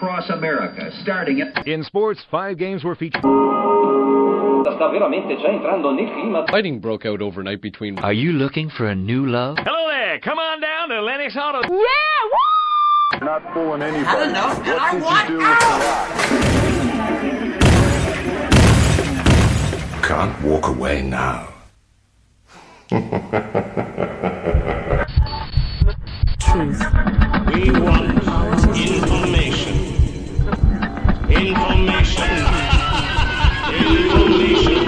across America, starting at... In sports, 5 games were featured. Fighting broke out overnight between... Are you looking for a new love? Hello there, come on down to Lennox Auto. Yeah, woo! Not fooling anybody. I don't know, and I want out! Can't walk away now. Truth. We want information. Information. Information.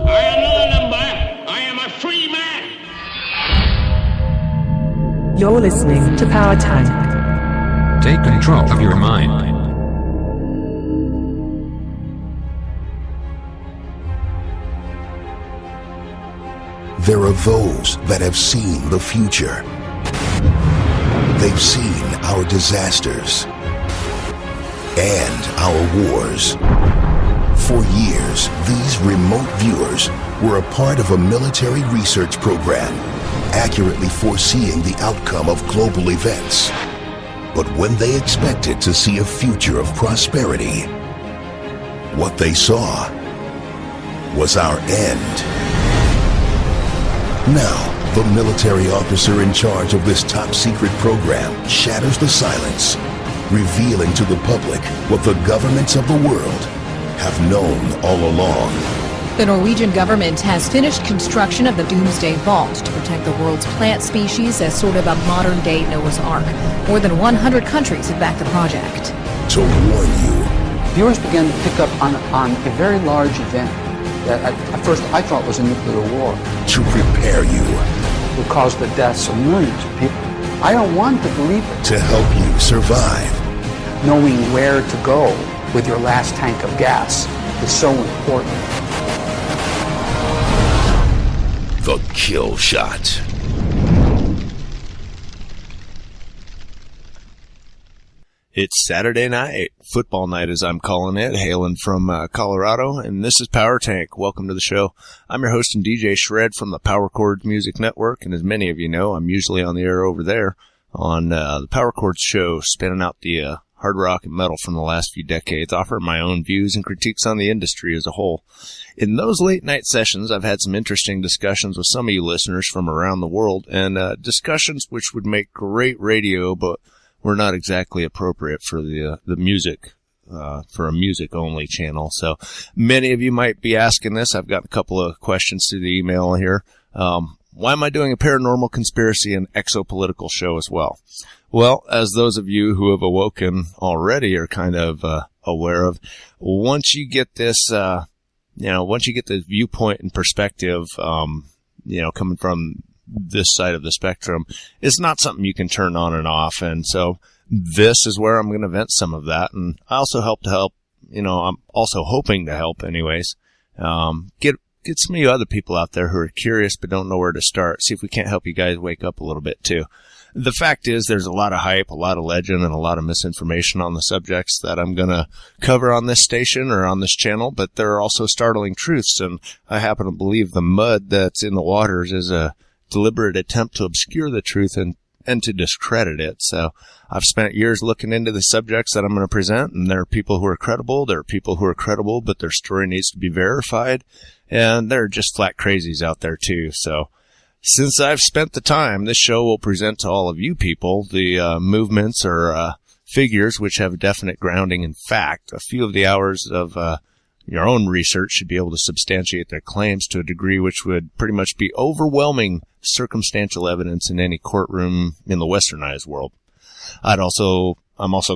I am not a number. I am a free man. You're listening to PowerTank. Take control of your mind. There are those that have seen the future. They've seen our disasters and our wars. For years, these remote viewers were a part of a military research program, accurately foreseeing the outcome of global events. But when they expected to see a future of prosperity, what they saw was our end. Now, the military officer in charge of this top-secret program shatters the silence, revealing to the public what the governments of the world have known all along. The Norwegian government has finished construction of the Doomsday Vault to protect the world's plant species as sort of a modern-day Noah's Ark. More than 100 countries have backed the project. To warn you. Viewers began to pick up on a very large event that at first I thought was a nuclear war. To prepare you. Would cause the deaths of millions of people. I don't want to believe it. To help you survive. Knowing where to go with your last tank of gas is so important. The Kill Shot. It's Saturday night, football night as I'm calling it, hailing from Colorado, and this is PowerTank. Welcome to the show. I'm your host and DJ Shred from the Power Chords Music Network, and as many of you know, I'm usually on the air over there on the Power Chords show, spinning out the hard rock and metal from the last few decades, offering my own views and critiques on the industry as a whole. In those late night sessions, I've had some interesting discussions with some of you listeners from around the world, and discussions which would make great radio, but were not exactly appropriate for the music, for a music-only channel. So many of you might be asking this. I've got a couple of questions to the email here. Why am I doing a paranormal conspiracy and exo-political show as well? Well, as those of you who have awoken already are kind of aware of, once you get this, once you get the viewpoint and perspective, coming from this side of the spectrum, it's not something you can turn on and off. And so this is where I'm going to vent some of that. And I also I'm also hoping to help anyways, get some of you other people out there who are curious but don't know where to start. See if we can't help you guys wake up a little bit too. The fact is there's a lot of hype, a lot of legend, and a lot of misinformation on the subjects that I'm going to cover on this station or on this channel, but there are also startling truths, and I happen to believe the mud that's in the waters is a deliberate attempt to obscure the truth and to discredit it. So I've spent years looking into the subjects that I'm going to present, and there are people who are credible, but their story needs to be verified, and there are just flat crazies out there too. So since I've spent the time, this show will present to all of you people the movements or figures which have a definite grounding in fact. A few of the hours of your own research should be able to substantiate their claims to a degree which would pretty much be overwhelming circumstantial evidence in any courtroom in the westernized world. I'm also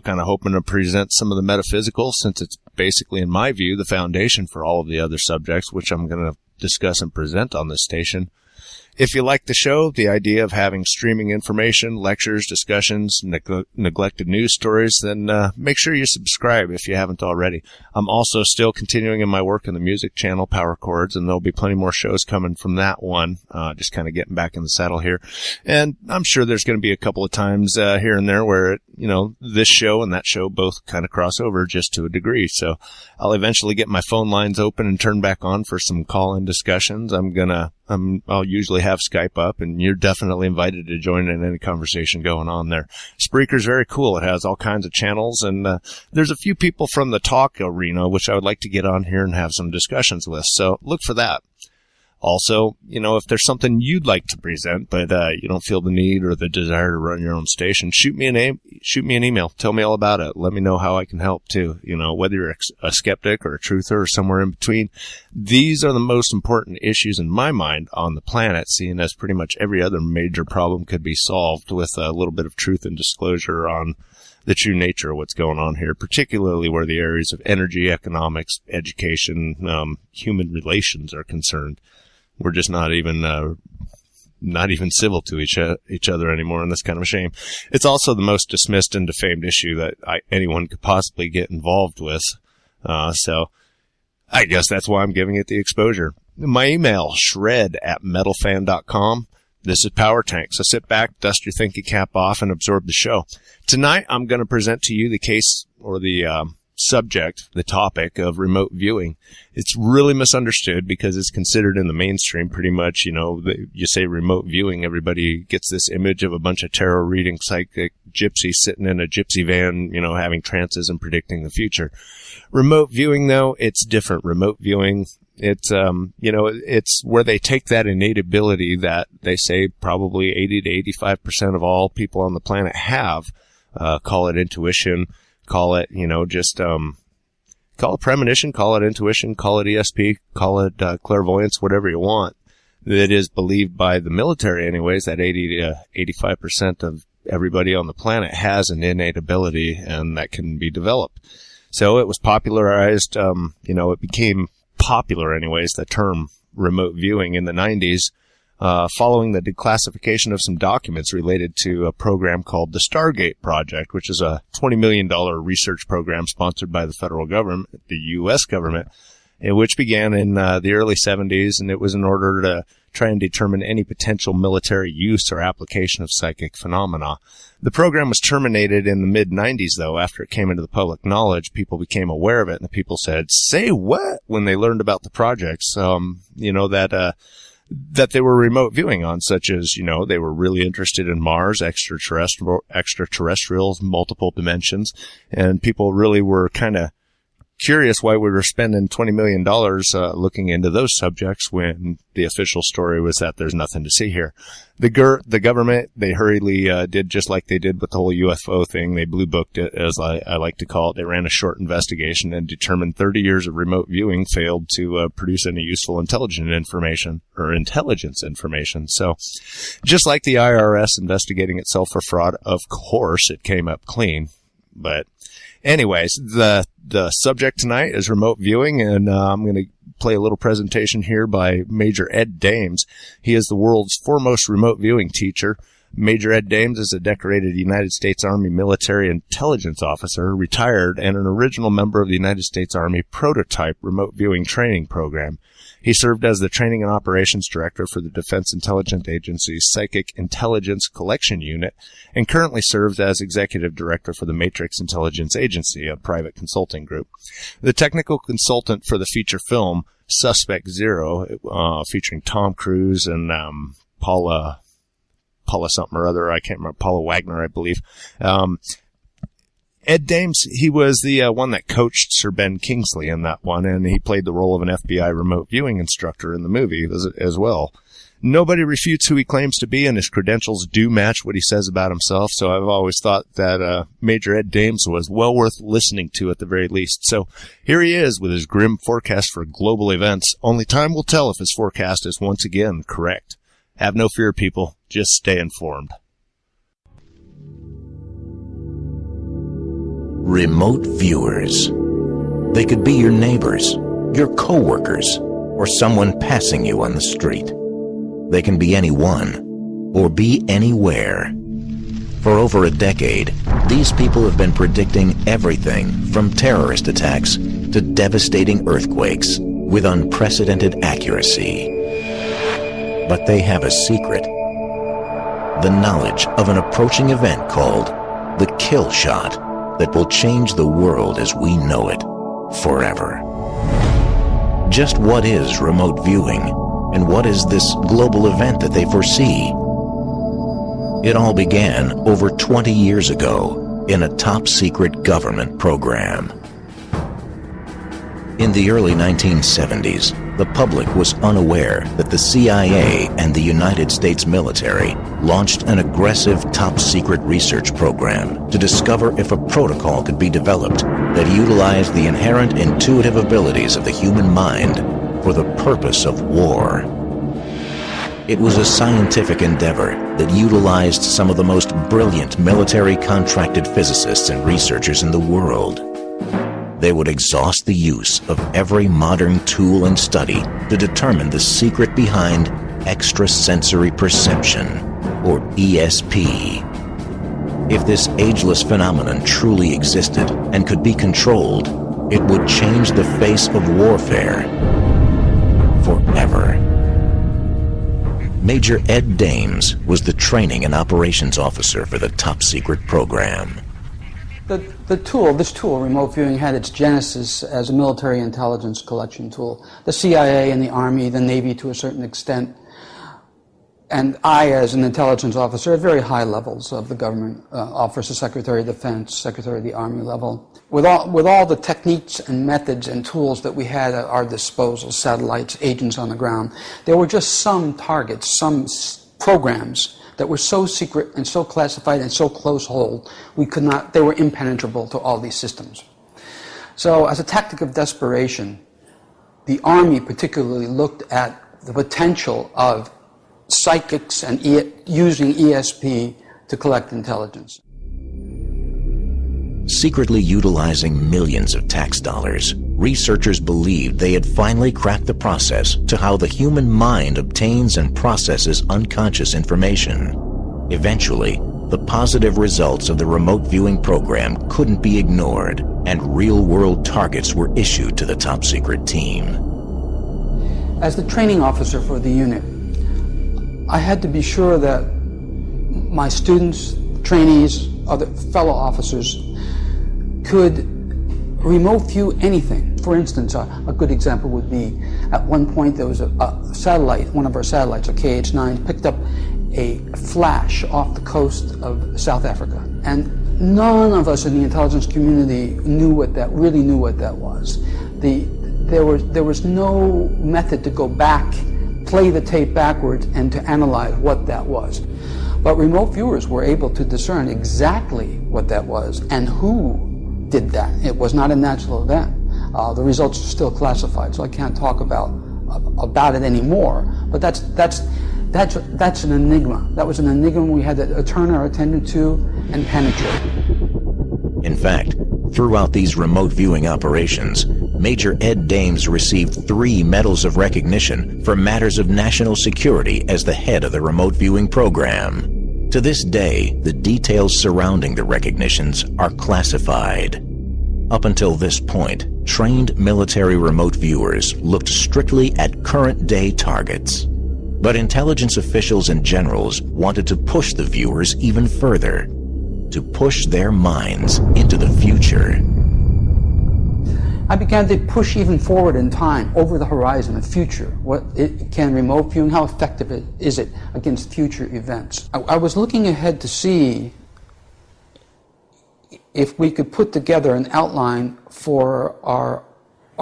kind of hoping to present some of the metaphysical, since it's basically, in my view, the foundation for all of the other subjects which I'm going to discuss and present on this station. If you like the show, the idea of having streaming information, lectures, discussions, neglected news stories, then make sure you subscribe if you haven't already. I'm also still continuing in my work in the music channel, Power Chords, and there'll be plenty more shows coming from that one, just kind of getting back in the saddle here. And I'm sure there's going to be a couple of times here and there where, this show and that show both kind of cross over just to a degree. So I'll eventually get my phone lines open and turn back on for some call-in discussions. I'm going to I'll usually have Skype up, and you're definitely invited to join in any conversation going on there. Spreaker's very cool. It has all kinds of channels, and there's a few people from the talk arena which I would like to get on here and have some discussions with. So look for that. Also, if there's something you'd like to present, but you don't feel the need or the desire to run your own station, shoot me an email. Tell me all about it. Let me know how I can help too. Whether you're a skeptic or a truther or somewhere in between. These are the most important issues in my mind on the planet, seeing as pretty much every other major problem could be solved with a little bit of truth and disclosure on the true nature of what's going on here, particularly where the areas of energy, economics, education, human relations are concerned. We're just not even civil to each other anymore, and that's kind of a shame. It's also the most dismissed and defamed issue that anyone could possibly get involved with. So I guess that's why I'm giving it the exposure. My email, shred@metalfan.com. This is PowerTank, so sit back, dust your thinking cap off, and absorb the show. Tonight, I'm going to present to you the case or the subject, the topic of remote viewing. It's really misunderstood because it's considered in the mainstream pretty much, you say remote viewing, everybody gets this image of a bunch of tarot reading psychic gypsies sitting in a gypsy van, having trances and predicting the future. Remote viewing, though, it's different. Remote viewing, it's, it's where they take that innate ability that they say probably 80 to 85% of all people on the planet have, call it intuition, call it, call it premonition, call it intuition, call it ESP, call it clairvoyance, whatever you want. That is believed by the military anyways, that 80 to 85% of everybody on the planet has an innate ability, and that can be developed. So it was popularized, it became popular anyways, the term remote viewing in the 90s, following the declassification of some documents related to a program called the Stargate Project, which is a $20 million research program sponsored by the federal government, the U.S. government, which began in the early 70s, and it was in order to try and determine any potential military use or application of psychic phenomena. The program was terminated in the mid-90s, though. After it came into the public knowledge, people became aware of it, and the people said, "Say what?" when they learned about the projects, that they were remote viewing on, such as, they were really interested in Mars, extraterrestrials, multiple dimensions, and people really were kind of curious why we were spending $20 million looking into those subjects when the official story was that there's nothing to see here. The government, they hurriedly did just like they did with the whole UFO thing. They blue booked it, as I like to call it. They ran a short investigation and determined 30 years of remote viewing failed to produce any useful intelligence information. So just like the IRS investigating itself for fraud, of course it came up clean. But anyways, the subject tonight is remote viewing, and I'm going to play a little presentation here by Major Ed Dames. He is the world's foremost remote viewing teacher. Major Ed Dames is a decorated United States Army military intelligence officer, retired, and an original member of the United States Army prototype remote viewing training program. He served as the Training and Operations Director for the Defense Intelligence Agency's Psychic Intelligence Collection Unit, and currently serves as Executive Director for the Matrix Intelligence Agency, a private consulting group. The technical consultant for the feature film Suspect Zero, featuring Tom Cruise and Paula something or other, I can't remember, Paula Wagner, I believe. Ed Dames, he was the one that coached Sir Ben Kingsley in that one, and he played the role of an FBI remote viewing instructor in the movie as well. Nobody refutes who he claims to be, and his credentials do match what he says about himself, so I've always thought that Major Ed Dames was well worth listening to at the very least. So here he is with his grim forecast for global events. Only time will tell if his forecast is once again correct. Have no fear, people. Just stay informed. Remote viewers. They could be your neighbors, your co-workers, or someone passing you on the street. They can be anyone, or be anywhere. For over a decade, these people have been predicting everything from terrorist attacks to devastating earthquakes with unprecedented accuracy. But they have a secret. The knowledge of an approaching event called the kill shot that will change the world as we know it forever. Just what is remote viewing, And what is this global event that they foresee? It all began over 20 years ago in a top-secret government program. In the early 1970s, the public was unaware that the CIA and the United States military launched an aggressive top-secret research program to discover if a protocol could be developed that utilized the inherent intuitive abilities of the human mind for the purpose of war. It was a scientific endeavor that utilized some of the most brilliant military contracted physicists and researchers in the world. They would exhaust the use of every modern tool and study to determine the secret behind extrasensory perception, or ESP. If this ageless phenomenon truly existed and could be controlled, it would change the face of warfare forever. Major Ed Dames was the training and operations officer for the top-secret program. This tool, remote viewing, had its genesis as a military intelligence collection tool. The CIA and the Army, the Navy to a certain extent, and I, as an intelligence officer, at very high levels of the government, officer, Secretary of Defense, Secretary of the Army level, with all the techniques and methods and tools that we had at our disposal, satellites, agents on the ground, there were just some targets, some programs that were so secret and so classified and so close-hold, they were impenetrable to all these systems. So as a tactic of desperation, the Army particularly looked at the potential of psychics and using ESP to collect intelligence. Secretly utilizing millions of tax dollars, researchers believed they had finally cracked the process to how the human mind obtains and processes unconscious information. Eventually, the positive results of the remote viewing program couldn't be ignored, and real-world targets were issued to the top-secret team. As the training officer for the unit, I had to be sure that my students, trainees, other fellow officers could remote view anything. For instance, a good example would be, at one point there was a satellite, one of our satellites, a KH-9, picked up a flash off the coast of South Africa. And none of us in the intelligence community really knew what that was. There was no method to go back, play the tape backwards, and to analyze what that was. But remote viewers were able to discern exactly what that was and who did that. It was not a natural event. The results are still classified, so I can't talk about it anymore. But that's an enigma. That was an enigma we had to turn our attention to and penetrate. In fact, throughout these remote viewing operations, Major Ed Dames received 3 medals of recognition for matters of national security as the head of the remote viewing program. To this day, the details surrounding the recognitions are classified. Up until this point, trained military remote viewers looked strictly at current-day targets. But intelligence officials and generals wanted to push the viewers even further, to push their minds into the future. I began to push even forward in time, over the horizon, the future. Can remote viewing, how effective is it against future events? I was looking ahead to see if we could put together an outline for our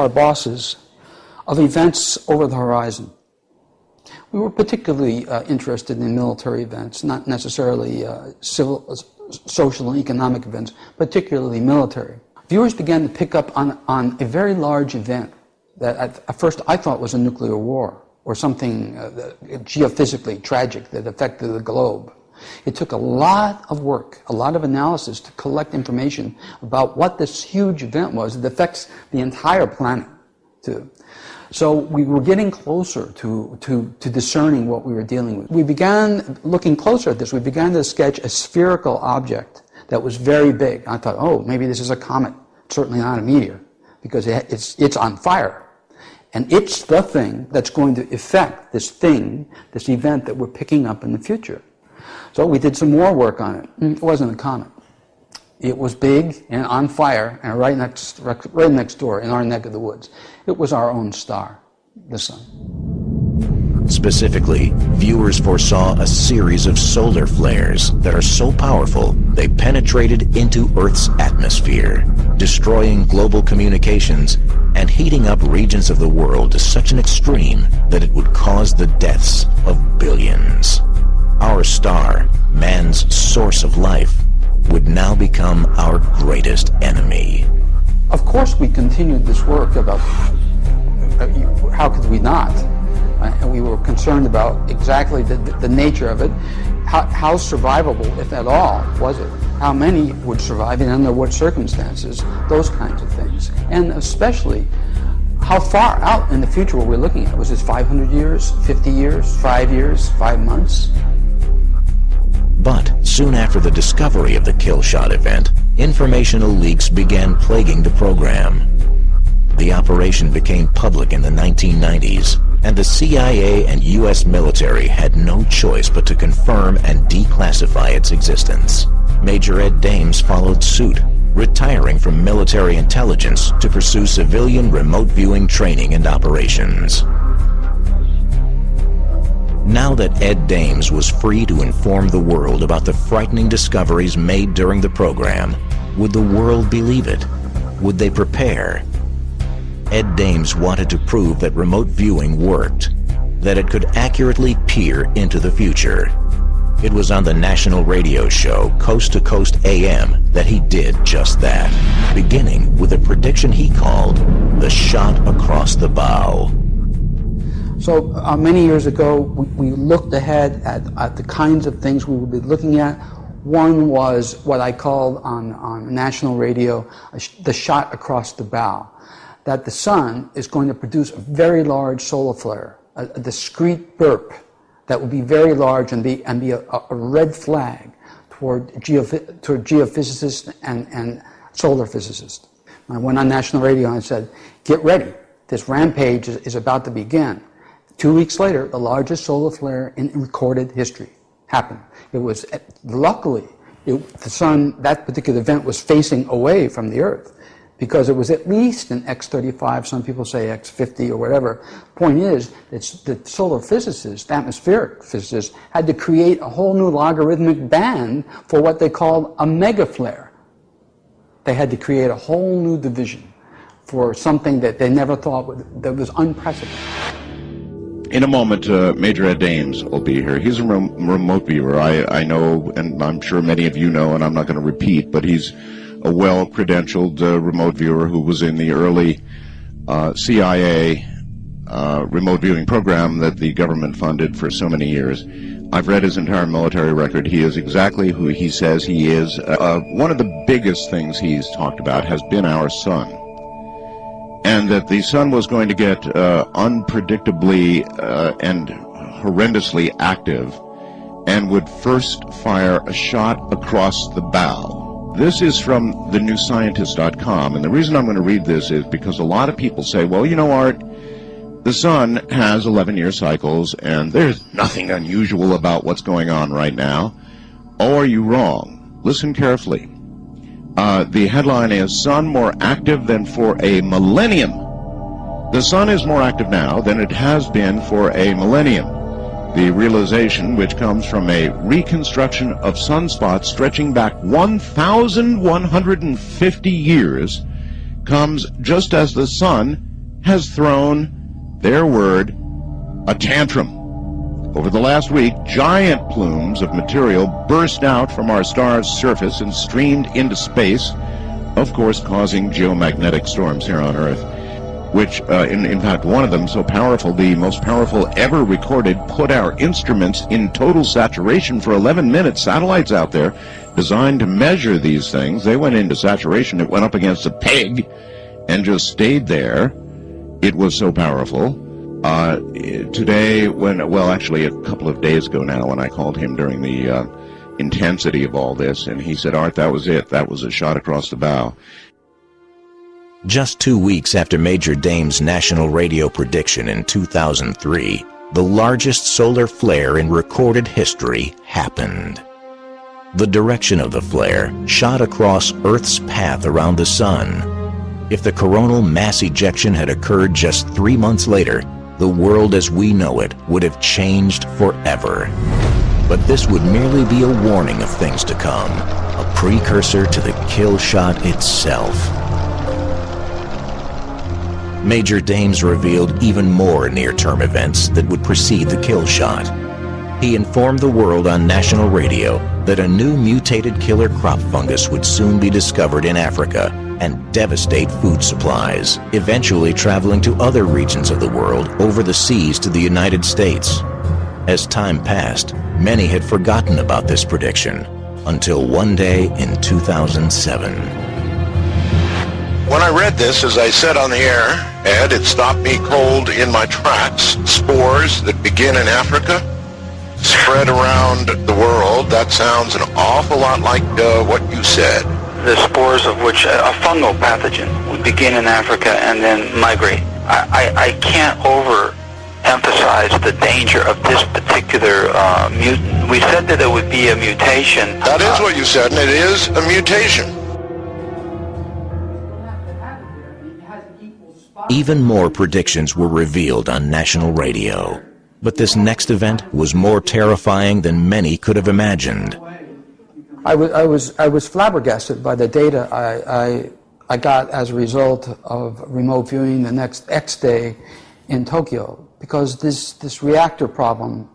bosses of events over the horizon. We were particularly interested in military events, not necessarily civil, social and economic events, particularly military. Viewers began to pick up on a very large event that at first I thought was a nuclear war or something geophysically tragic that affected the globe. It took a lot of work, a lot of analysis to collect information about what this huge event was that affects the entire planet too. So we were getting closer to discerning what we were dealing with. We began looking closer at this. We began to sketch a spherical object that was very big. I thought, oh, maybe this is a comet. Certainly not a meteor, because it's on fire. And it's the thing that's going to affect this event that we're picking up in the future. So we did some more work on it. It wasn't a comet. It was big and on fire and right next door in our neck of the woods. It was our own star, the sun. Specifically, viewers foresaw a series of solar flares that are so powerful they penetrated into Earth's atmosphere, destroying global communications and heating up regions of the world to such an extreme that it would cause the deaths of billions. Our star, man's source of life, would now become our greatest enemy. Of course we continued this work about, how could we not? And we were concerned about exactly the nature of it. How survivable, if at all, was it? How many would survive and under what circumstances? Those kinds of things. And especially, how far out in the future were we looking at? Was this 500 years, 50 years, 5 years, 5 months? But soon after the discovery of the kill shot event, informational leaks began plaguing the program. The operation became public in the 1990s, and the CIA and U.S. military had no choice but to confirm and declassify its existence. Major Ed Dames followed suit, retiring from military intelligence to pursue civilian remote viewing training and operations. Now that Ed Dames was free to inform the world about the frightening discoveries made during the program, would the world believe it? Would they prepare? Ed Dames wanted to prove that remote viewing worked, that it could accurately peer into the future. It was on the national radio show Coast to Coast AM that he did just that, beginning with a prediction he called the shot across the bow. So many years ago, we looked ahead at the kinds of things we would be looking at. One was what I called on national radio the shot across the bow, that the sun is going to produce a very large solar flare, a discrete burp that will be very large and be a red flag toward geophysicists and solar physicists. I went on national radio and I said, get ready, this rampage is about to begin. 2 weeks later, the largest solar flare in recorded history happened. It was, luckily, the sun, that particular event was facing away from the Earth because it was at least an X35, some people say X50 or whatever. Point is, the solar physicists, atmospheric physicists, had to create a whole new logarithmic band for what they called a mega flare. They had to create a whole new division for something that they never thought that was unprecedented. In a moment, Major Ed Dames will be here. He's a remote viewer. I know, and I'm sure many of you know, and I'm not going to repeat, but he's a well-credentialed remote viewer who was in the early CIA remote viewing program that the government funded for so many years. I've read his entire military record. He is exactly who he says he is. One of the biggest things he's talked about has been our sun. And that the sun was going to get unpredictably and horrendously active and would first fire a shot across the bow. This is from thenewscientist.com, and the reason I'm going to read this is because a lot of people say, well, you know, Art, the sun has 11-year cycles, and there's nothing unusual about what's going on right now. Oh, are you wrong? Listen carefully. The headline is, Sun More Active Than For a Millennium. The sun is more active now than it has been for a millennium. The realization, which comes from a reconstruction of sunspots stretching back 1,150 years, comes just as the sun has thrown, their word, a tantrum. Over the last week, giant plumes of material burst out from our star's surface and streamed into space, of course causing geomagnetic storms here on Earth, which, in fact, one of them so powerful, the most powerful ever recorded, put our instruments in total saturation for 11 minutes. Satellites out there designed to measure these things, they went into saturation. It went up against a peg and just stayed there. It was so powerful. Today, actually a couple of days ago now, when I called him during the intensity of all this, and he said, Art, that was it. That was a shot across the bow. Just 2 weeks after Major Dames' national radio prediction in 2003, the largest solar flare in recorded history happened. The direction of the flare shot across Earth's path around the sun. If the coronal mass ejection had occurred just 3 months later, the world as we know it would have changed forever. But this would merely be a warning of things to come, a precursor to the kill shot itself. Major Dames revealed even more near-term events that would precede the kill shot. He informed the world on national radio that a new mutated killer crop fungus would soon be discovered in Africa and devastate food supplies, eventually traveling to other regions of the world over the seas to the United States. As time passed, many had forgotten about this prediction until one day in 2007. When I read this, as I said on the air, Ed, it stopped me cold in my tracks. Spores that begin in Africa, spread around the world. That sounds an awful lot like what you said. The spores of which a fungal pathogen would begin in Africa and then migrate. I can't overemphasize the danger of this particular mutant. We said that it would be a mutation. That is what you said, and it is a mutation. Even more predictions were revealed on national radio. But this next event was more terrifying than many could have imagined. I was flabbergasted by the data I got as a result of remote viewing the next X day in Tokyo, because this reactor problem,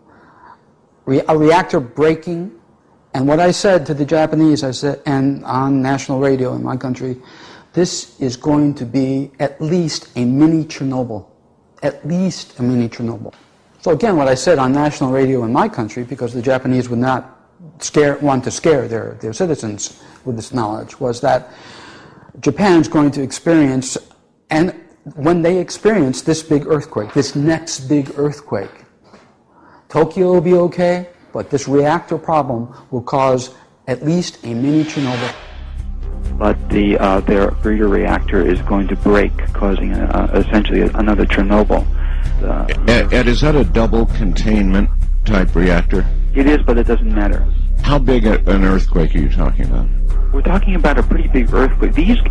a reactor breaking, and what I said to the Japanese, I said, and on national radio in my country, this is going to be at least a mini Chernobyl, at least a mini Chernobyl. So again, what I said on national radio in my country, because the Japanese would not want to scare their citizens with this knowledge, was that Japan's going to experience, and when they experience this big earthquake, this next big earthquake, Tokyo will be okay, but this reactor problem will cause at least a mini Chernobyl. But their breeder reactor is going to break, causing essentially another Chernobyl. Ed, is that a double containment type reactor? It is, but it doesn't matter. How big an earthquake are you talking about? We're talking about a pretty big earthquake. These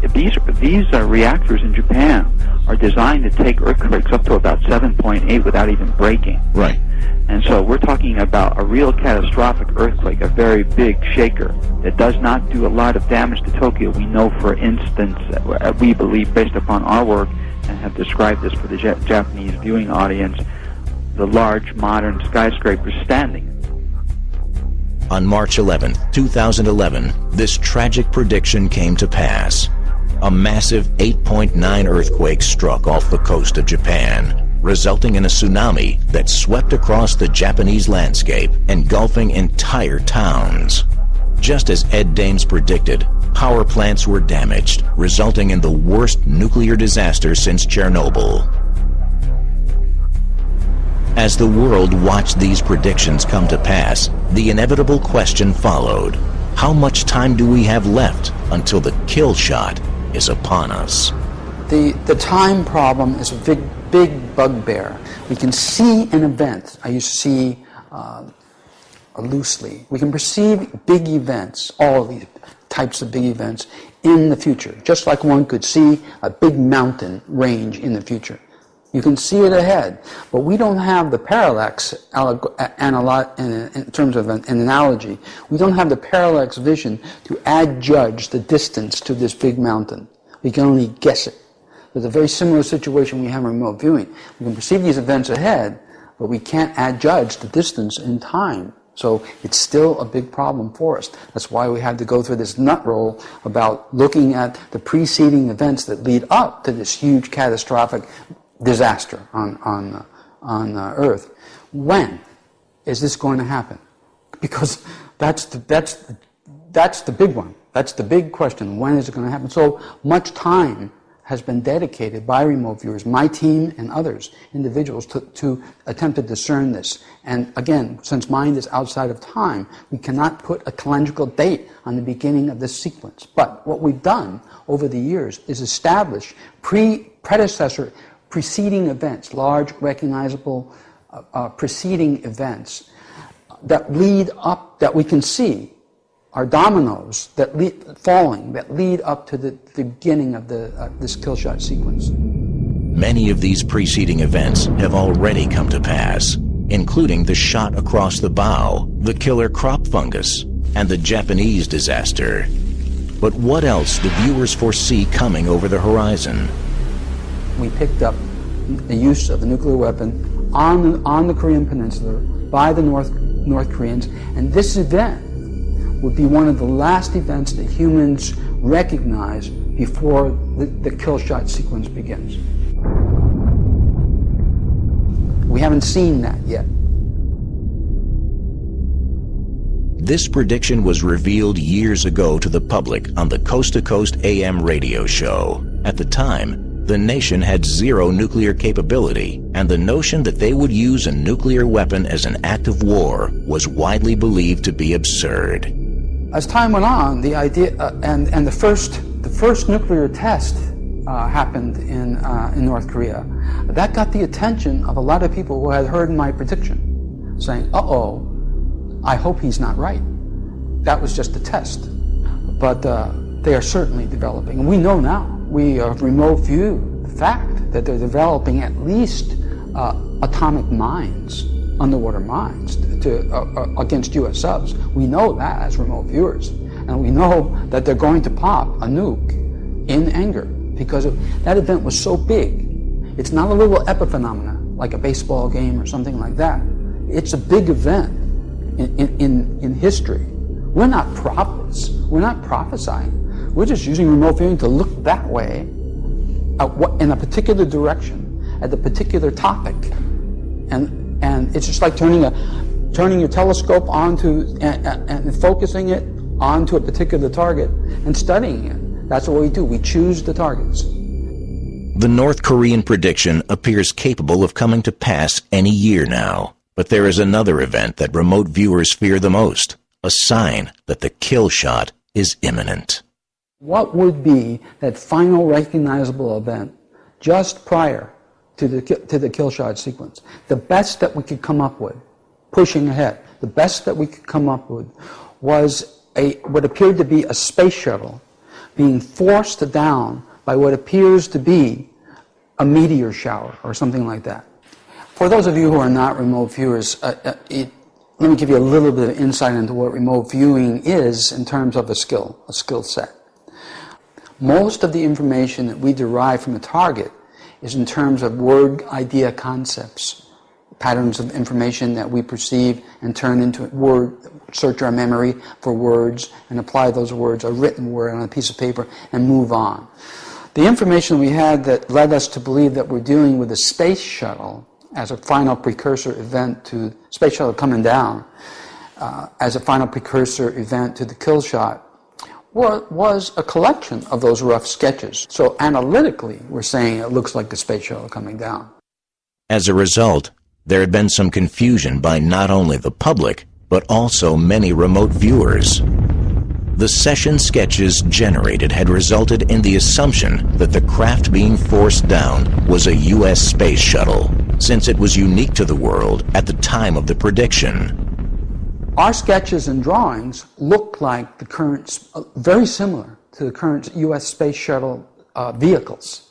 reactors in Japan are designed to take earthquakes up to about 7.8 without even breaking. Right. And so we're talking about a real catastrophic earthquake, a very big shaker that does not do a lot of damage to Tokyo. We know, for instance, we believe, based upon our work, and have described this for the Japanese viewing audience, the large modern skyscrapers standing. On March 11, 2011, this tragic prediction came to pass. A massive 8.9 earthquake struck off the coast of Japan, resulting in a tsunami that swept across the Japanese landscape, engulfing entire towns. Just as Ed Dames predicted, power plants were damaged, resulting in the worst nuclear disaster since Chernobyl. As the world watched these predictions come to pass, the inevitable question followed: how much time do we have left until the kill shot is upon us? The time problem is a big bugbear. We can see an event. I used to see loosely. We can perceive big events, all of these types of big events, in the future, just like one could see a big mountain range in the future. You can see it ahead, but we don't have the parallax, in terms of an analogy, we don't have the parallax vision to adjudge the distance to this big mountain. We can only guess it. There's a very similar situation we have in remote viewing. We can perceive these events ahead, but we can't adjudge the distance in time. So it's still a big problem for us. That's why we had to go through this nut roll about looking at the preceding events that lead up to this huge catastrophic disaster on Earth. When is this going to happen? Because that's the big one. That's the big question. When is it going to happen? So much time has been dedicated by remote viewers, my team and others, individuals, to attempt to discern this. And again, since mind is outside of time, we cannot put a calendrical date on the beginning of this sequence. But what we've done over the years is establish preceding events, large, recognizable preceding events that lead up, that we can see, are dominoes that lead up to the beginning of this kill shot sequence. Many of these preceding events have already come to pass, including the shot across the bow, the killer crop fungus, and the Japanese disaster. But what else do viewers foresee coming over the horizon? We picked up the use of a nuclear weapon on the Korean Peninsula by the North Koreans, and this event would be one of the last events that humans recognize before the kill shot sequence begins. We haven't seen that yet. This prediction was revealed years ago to the public on the Coast to Coast AM radio show. At the time, the nation had zero nuclear capability, and the notion that they would use a nuclear weapon as an act of war was widely believed to be absurd. As time went on, the idea and the first nuclear test happened in North Korea. That got the attention of a lot of people who had heard my prediction, saying, "Uh-oh, I hope he's not right. That was just a test." But they are certainly developing. And we know now, we have remote viewed the fact that they're developing at least atomic mines, underwater mines, against U.S. subs. We know that as remote viewers. And we know that they're going to pop a nuke in anger because that event was so big. It's not a little epiphenomena like a baseball game or something like that. It's a big event in history. We're not prophets. We're not prophesying. We're just using remote viewing to look that way in a particular direction at the particular topic, and it's just like turning your telescope onto and focusing it onto a particular target and studying it. That's what we do. We choose the targets. The North Korean prediction appears capable of coming to pass any year now. But there is another event that remote viewers fear the most, a sign that the kill shot is imminent. What would be that final recognizable event just prior to the kill shot sequence? The best that we could come up with, pushing ahead, the best that we could come up with was what appeared to be a space shuttle being forced down by what appears to be a meteor shower or something like that. For those of you who are not remote viewers, let me give you a little bit of insight into what remote viewing is in terms of a skill set. Most of the information that we derive from a target is in terms of word idea concepts, patterns of information that we perceive and turn into word, search our memory for words and apply those words, a written word on a piece of paper, and move on. The information we had that led us to believe that we're dealing with a space shuttle as a final precursor event to space shuttle coming down, as a final precursor event to the kill shot, was a collection of those rough sketches. So analytically, we're saying it looks like the space shuttle coming down. As a result, there had been some confusion by not only the public, but also many remote viewers. The session sketches generated had resulted in the assumption that the craft being forced down was a U.S. space shuttle, since it was unique to the world at the time of the prediction. Our sketches and drawings look like the current, very similar to the current U.S. space shuttle vehicles.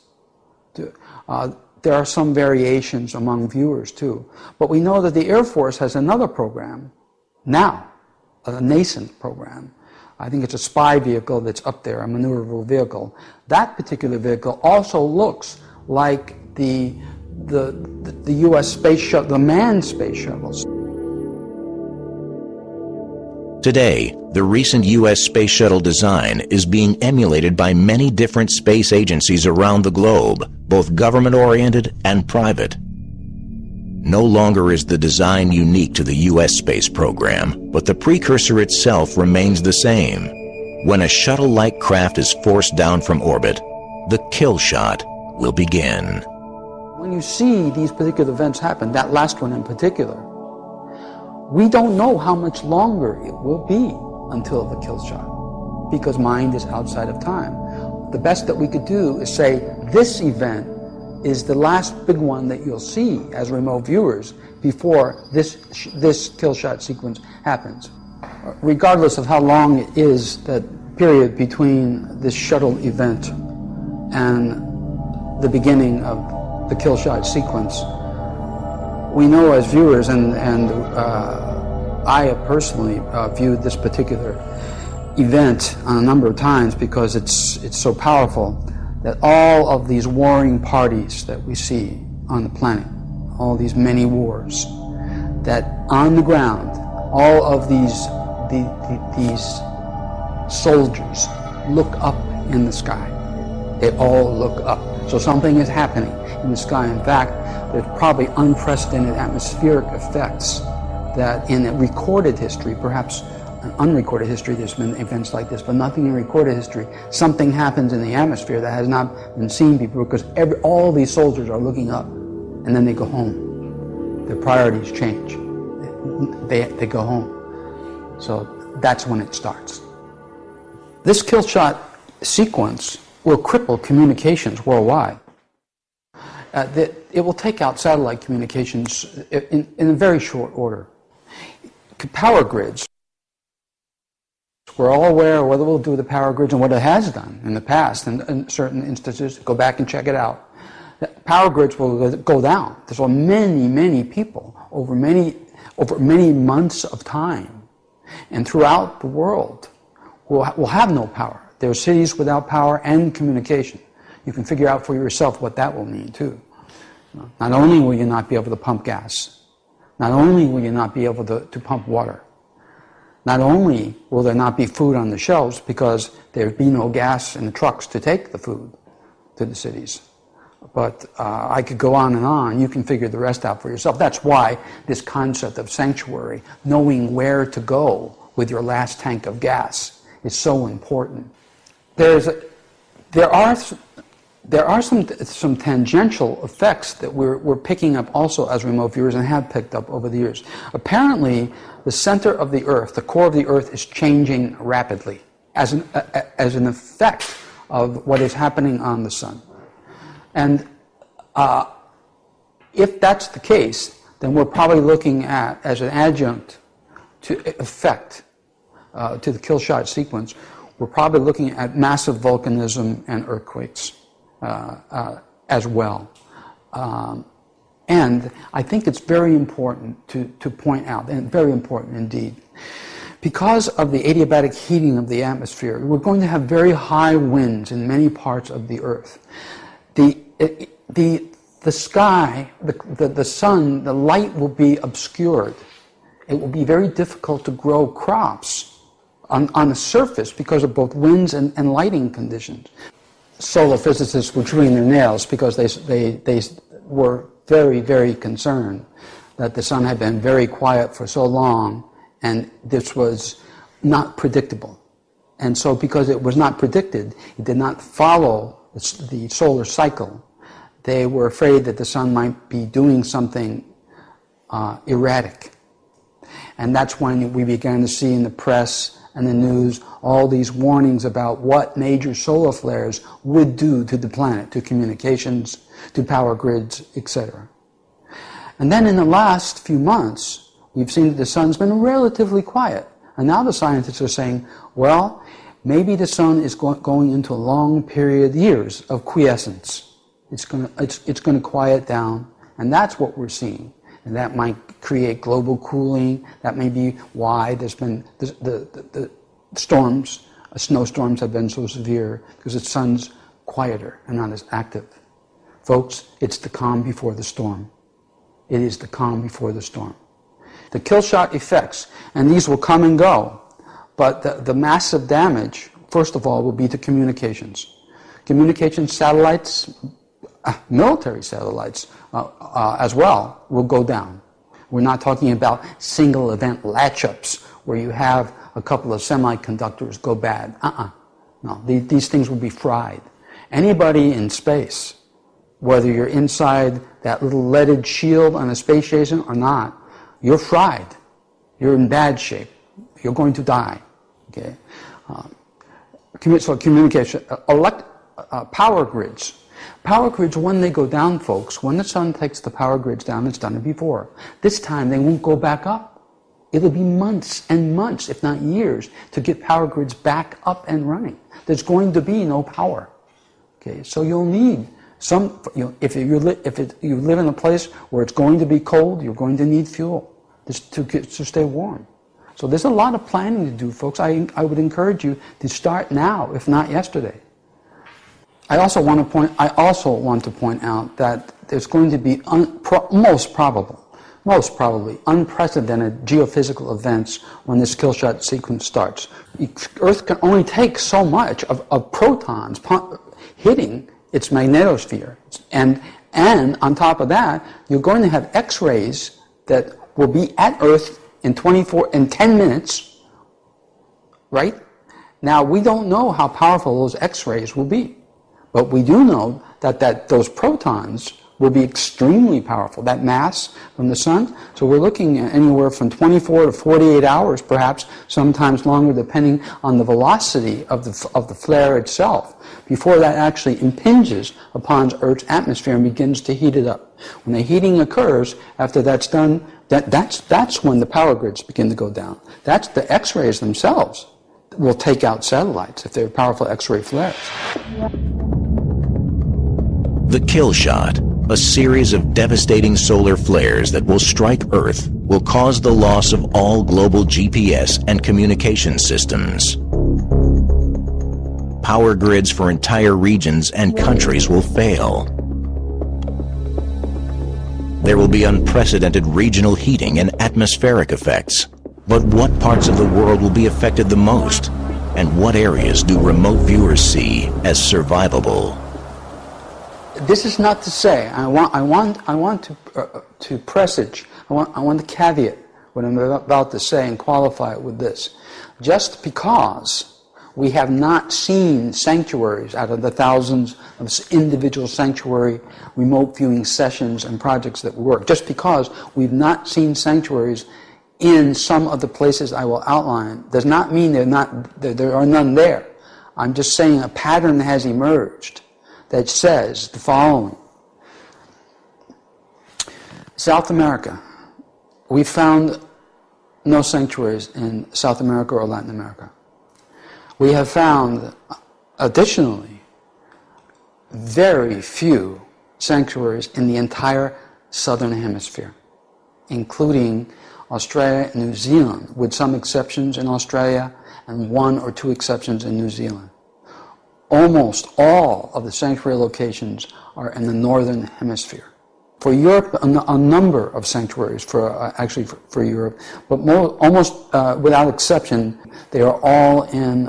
There are some variations among viewers too, but we know that the Air Force has another program now, a nascent program. I think it's a spy vehicle that's up there, a maneuverable vehicle. That particular vehicle also looks like the U.S. space shuttle, the manned space shuttles. Today, the recent U.S. space shuttle design is being emulated by many different space agencies around the globe, both government-oriented and private. No longer is the design unique to the U.S. space program, but the precursor itself remains the same. When a shuttle-like craft is forced down from orbit, the kill shot will begin. When you see these particular events happen, that last one in particular, we don't know how much longer it will be until the kill shot, because mind is outside of time. The best that we could do is say this event is the last big one that you'll see as remote viewers before this kill shot sequence happens. Regardless of how long it is, that period between this shuttle event and the beginning of the kill shot sequence, we know as viewers, and I have personally viewed this particular event a number of times because it's so powerful, that all of these warring parties that we see on the planet, all these many wars, that on the ground, all of these soldiers look up in the sky. They all look up. So something is happening in the sky. In fact, there's probably unprecedented atmospheric effects that in recorded history, perhaps in unrecorded history, there's been events like this, but nothing in recorded history. Something happens in the atmosphere that has not been seen before, because all these soldiers are looking up, and then they go home. Their priorities change. They go home. So that's when it starts. This kill shot sequence will cripple communications worldwide. It will take out satellite communications in a very short order. Power grids. We're all aware of what it will do with the power grids and what it has done in the past, and in certain instances. Go back and check it out. Power grids will go down. There's many people over many months of time, and throughout the world will have no power. There are cities without power and communication. You can figure out for yourself what that will mean too. Not only will you not be able to pump gas, not only will you not be able to pump water, not only will there not be food on the shelves because there'd be no gas in the trucks to take the food to the cities, but I could go on and on. You can figure the rest out for yourself. That's why this concept of sanctuary, knowing where to go with your last tank of gas, is so important. There are some tangential effects that we're picking up also as remote viewers, and have picked up over the years. Apparently, the center of the Earth, the core of the Earth, is changing rapidly as an effect of what is happening on the sun. And if that's the case, then we're probably looking at, as an adjunct to effect to the kill shot sequence, we're probably looking at massive volcanism and earthquakes as well. And I think it's very important to point out, and very important indeed, because of the adiabatic heating of the atmosphere, we're going to have very high winds in many parts of the Earth. The sky, the sun, the light will be obscured. It will be very difficult to grow crops on the surface because of both winds and lighting conditions. Solar physicists were chewing their nails because they were very, very concerned that the sun had been very quiet for so long, and this was not predictable. And so because it was not predicted, it did not follow the solar cycle, they were afraid that the sun might be doing something erratic. And that's when we began to see in the press and the news all these warnings about what major solar flares would do to the planet, to communications, to power grids, etc. And then in the last few months, we've seen that the sun's been relatively quiet. And now the scientists are saying, well, maybe the sun is going into a long period, years of quiescence. It's going to quiet down, and that's what we're seeing. And that might create global cooling. That may be why there's been the storms, snowstorms have been so severe, because the sun's quieter and not as active. Folks, it's the calm before the storm. It is the calm before the storm. The kill shot effects, and these will come and go, but the massive damage, first of all, will be to communications. Communications satellites, military satellites as well, will go down. We're not talking about single event latch-ups where you have a couple of semiconductors go bad. No, these things will be fried. Anybody in space, whether you're inside that little leaded shield on a space station or not, you're fried. You're in bad shape. You're going to die. Okay. So communication, power grids. Power grids, when they go down, folks, when the sun takes the power grids down, it's done it before. This time they won't go back up. It'll be months and months, if not years, to get power grids back up and running. There's going to be no power. Okay, so you'll need If you live in a place where it's going to be cold, you're going to need fuel to stay warm. So there's a lot of planning to do, folks. I would encourage you to start now, if not yesterday. I also want to point out that there's going to be most probably unprecedented geophysical events when this kill shot sequence starts. Earth can only take so much of protons hitting its magnetosphere, and on top of that, you're going to have X-rays that will be at Earth in 10 minutes, right? Now, we don't know how powerful those X-rays will be, but we do know that those protons will be extremely powerful, that mass from the sun. So we're looking at anywhere from 24 to 48 hours, perhaps, sometimes longer, depending on the velocity of the flare itself, before that actually impinges upon Earth's atmosphere and begins to heat it up. When the heating occurs, after that's done, that's when the power grids begin to go down. That's the X-rays themselves will take out satellites if they're powerful X-ray flares. The kill shot, a series of devastating solar flares that will strike Earth, will cause the loss of all global GPS and communication systems. Power grids for entire regions and countries will fail. There will be unprecedented regional heating and atmospheric effects. But what parts of the world will be affected the most? And what areas do remote viewers see as survivable? This is not to say, I want to presage, I want to caveat what I'm about to say and qualify it with this. Just because we have not seen sanctuaries out of the thousands of individual sanctuary remote viewing sessions and projects that work, just because we've not seen sanctuaries in some of the places I will outline, does not mean there are none there. I'm just saying a pattern has emerged that says the following. South America. We found no sanctuaries in South America or Latin America. We have found, additionally, very few sanctuaries in the entire southern hemisphere, including Australia and New Zealand, with some exceptions in Australia and 1 or 2 exceptions in New Zealand. Almost all of the sanctuary locations are in the northern hemisphere. For Europe, a number of sanctuaries for Europe, but almost without exception, they are all in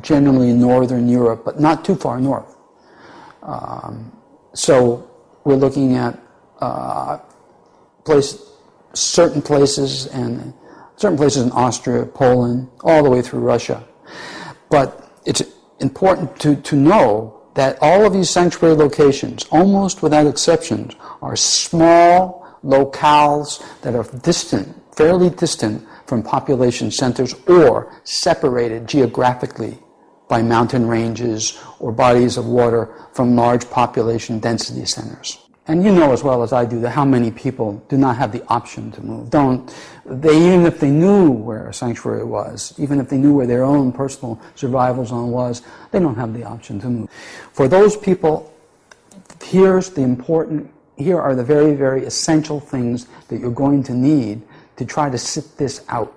generally northern Europe, but not too far north. So we're looking at certain places in Austria, Poland, all the way through Russia. But it's important to know that all of these sanctuary locations, almost without exceptions, are small locales that are distant, fairly distant from population centers or separated geographically by mountain ranges or bodies of water from large population density centers. And you know as well as I do that how many people do not have the option to move. Even if they knew where a sanctuary was, even if they knew where their own personal survival zone was, they don't have the option to move. For those people, here are the very, very essential things that you're going to need to try to sit this out.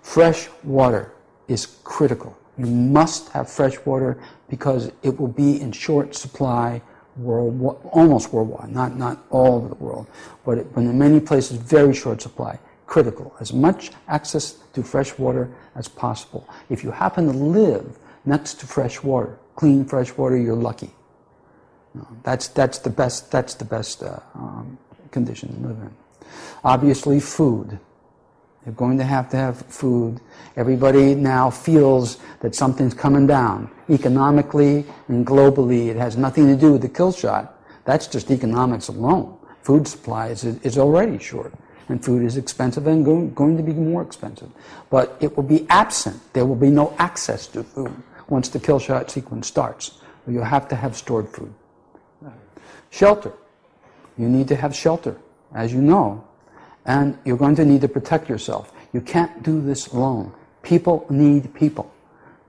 Fresh water is critical. You must have fresh water because it will be in short supply almost worldwide, not all over the world, but in many places, very short supply. Critical. As much access to fresh water as possible. If you happen to live next to fresh water, clean fresh water, you're lucky. That's the best condition to live in. Obviously, food. You're going to have food. Everybody now feels that something's coming down. Economically and globally, it has nothing to do with the kill shot. That's just economics alone. Food supply is already short. And food is expensive and going to be more expensive. But it will be absent. There will be no access to food once the kill shot sequence starts. You'll have to have stored food. Shelter. You need to have shelter, as you know. And you're going to need to protect yourself. You can't do this alone. People need people.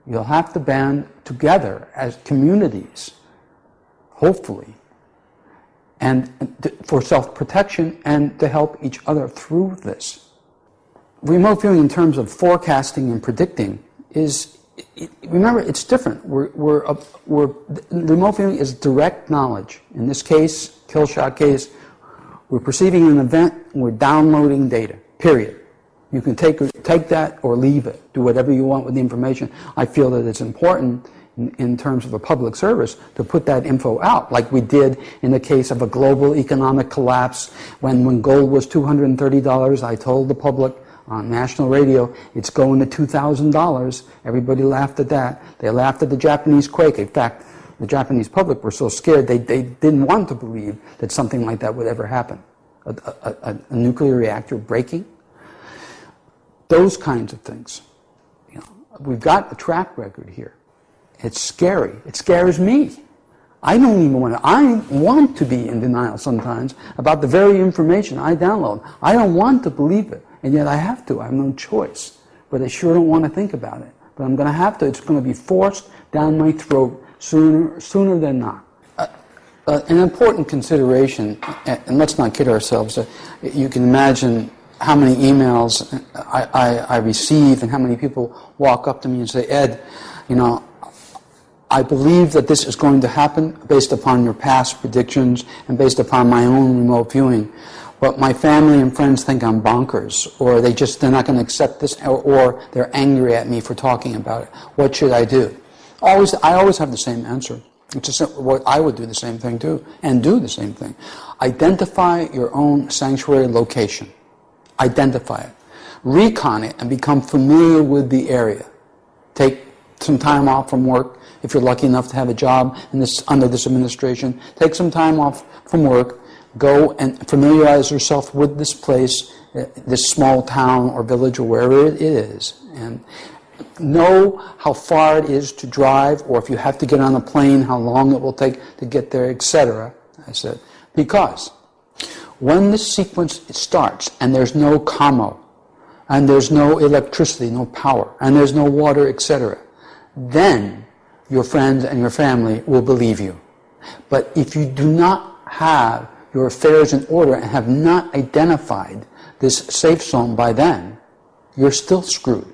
You'll have to band together as communities hopefully, and for self-protection and to help each other through this. Remote viewing in terms of forecasting and predicting is, remember, it's different. Remote viewing is direct knowledge. In this case, kill shot case, we're perceiving an event, and we're downloading data, period. You can take that or leave it. Do whatever you want with the information. I feel that it's important in terms of a public service to put that info out, like we did in the case of a global economic collapse. When gold was $230, I told the public on national radio, it's going to $2,000. Everybody laughed at that. They laughed at the Japanese quake. In fact, the Japanese public were so scared they didn't want to believe that something like that would ever happen. A nuclear reactor breaking. Those kinds of things. You know, we've got a track record here. It's scary. It scares me. I don't even want to. I want to be in denial sometimes about the very information I download. I don't want to believe it, and yet I have to. I have no choice. But I sure don't want to think about it. But I'm going to have to. It's going to be forced down my throat sooner than not. An important consideration, and let's not kid ourselves. You can imagine how many emails I receive and how many people walk up to me and say, Ed, you know, I believe that this is going to happen based upon your past predictions and based upon my own remote viewing. But my family and friends think I'm bonkers, or they're not going to accept this, or they're angry at me for talking about it. What should I do? I always have the same answer. It's just what I would do the same thing too, and do the same thing. Identify your own sanctuary location. Identify it. Recon it and become familiar with the area. Take some time off from work. If you're lucky enough to have a job under this administration, take some time off from work. Go and familiarize yourself with this place, this small town or village or wherever it is. And know how far it is to drive, or if you have to get on a plane, how long it will take to get there, etc. I said, because when this sequence starts and there's no commo, and there's no electricity, no power, and there's no water, etc., then your friends and your family will believe you. But if you do not have your affairs in order and have not identified this safe zone by then, you're still screwed.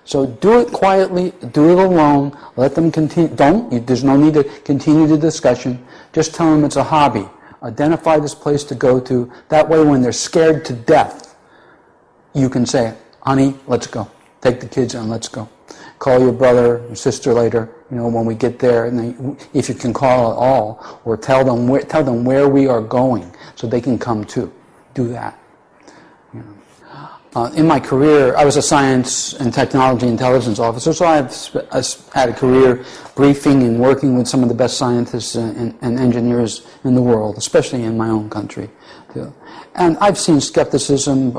So do it quietly, do it alone, let them continue. There's no need to continue the discussion. Just tell them it's a hobby. Identify this place to go to. That way when they're scared to death, you can say, honey, let's go. Take the kids and let's go. Call your brother, your sister later, when we get there, and if you can call at all, or tell them where we are going so they can come too. Do that. In my career, I was a science and technology intelligence officer, so I've had a career briefing and working with some of the best scientists and engineers in the world, especially in my own country, too. And I've seen skepticism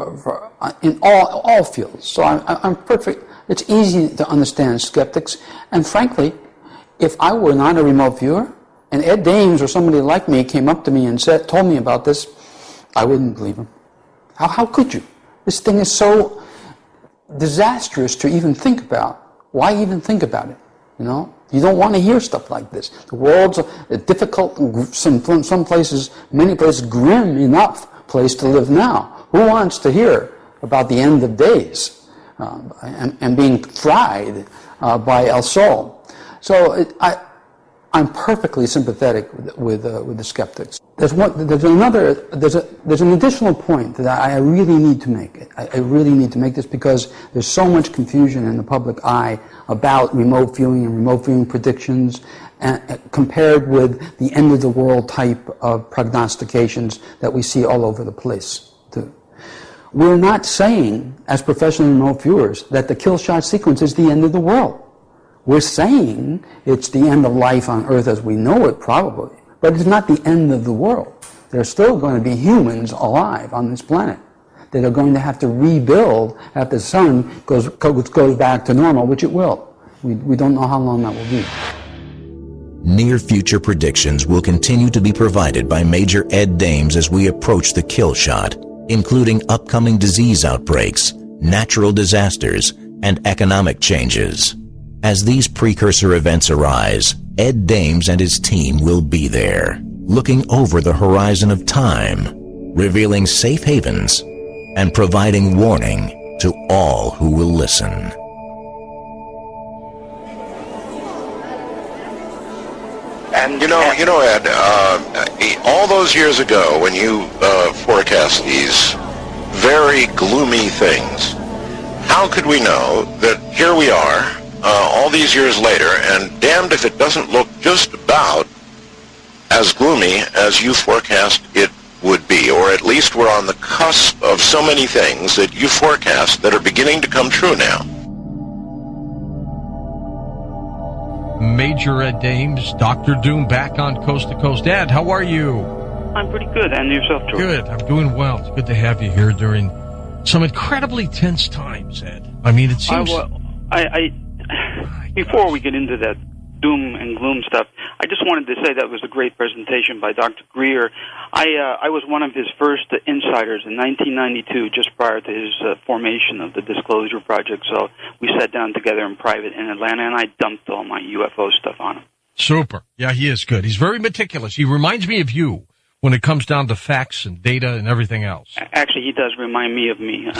in all fields, so I'm perfect. It's easy to understand skeptics, and frankly, if I were not a remote viewer, and Ed Dames or somebody like me came up to me and told me about this, I wouldn't believe him. How could you? This thing is so disastrous to even think about. Why even think about it? You don't want to hear stuff like this. The world's a difficult, some places, many places, grim enough place to live now. Who wants to hear about the end of days and being fried by El Sol? So I'm perfectly sympathetic with the skeptics. There's an additional point that I really need to make. I really need to make this because there's so much confusion in the public eye about remote viewing and remote viewing predictions compared with the end of the world type of prognostications that we see all over the place too. We're not saying, as professional remote viewers, that the kill shot sequence is the end of the world. We're saying it's the end of life on Earth as we know it, probably, but it's not the end of the world. There's still going to be humans alive on this planet that are going to have to rebuild after the sun goes back to normal, which it will. We don't know how long that will be. Near-future predictions will continue to be provided by Major Ed Dames as we approach the kill shot, including upcoming disease outbreaks, natural disasters, and economic changes. As these precursor events arise, Ed Dames and his team will be there, looking over the horizon of time, revealing safe havens, and providing warning to all who will listen. And you know, Ed, all those years ago when you forecast these very gloomy things, how could we know that here we are, all these years later, and damned if it doesn't look just about as gloomy as you forecast it would be, or at least we're on the cusp of so many things that you forecast that are beginning to come true now. Major Ed Dames, Dr. Doom, back on Coast to Coast. Ed, how are you? I'm pretty good, and yourself, George? Good, I'm doing well. It's good to have you here during some incredibly tense times, Ed. I mean, it seems... Before we get into that doom and gloom stuff, I just wanted to say that was a great presentation by Dr. Greer. I was one of his first insiders in 1992, just prior to his formation of the Disclosure Project. So we sat down together in private in Atlanta, and I dumped all my UFO stuff on him. Super. Yeah, he is good. He's very meticulous. He reminds me of you when it comes down to facts and data and everything else. Actually, he does remind me of me.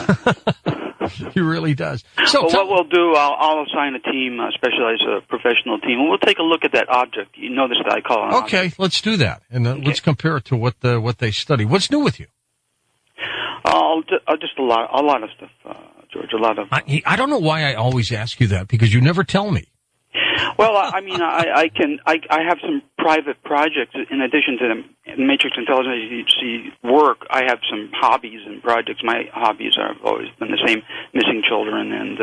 He really does. So what we'll do, I'll assign a team, a specialized professional team, and we'll take a look at that object. You notice that I call it an okay, object. Let's do that, and let's compare it to what they study. What's new with you? Just a lot of stuff, George. A lot of. I don't know why I always ask you that, because you never tell me. Well, I mean, I have some private projects in addition to the Matrix Intelligence Agency work. I have some hobbies and projects. My hobbies have always been the same: missing children and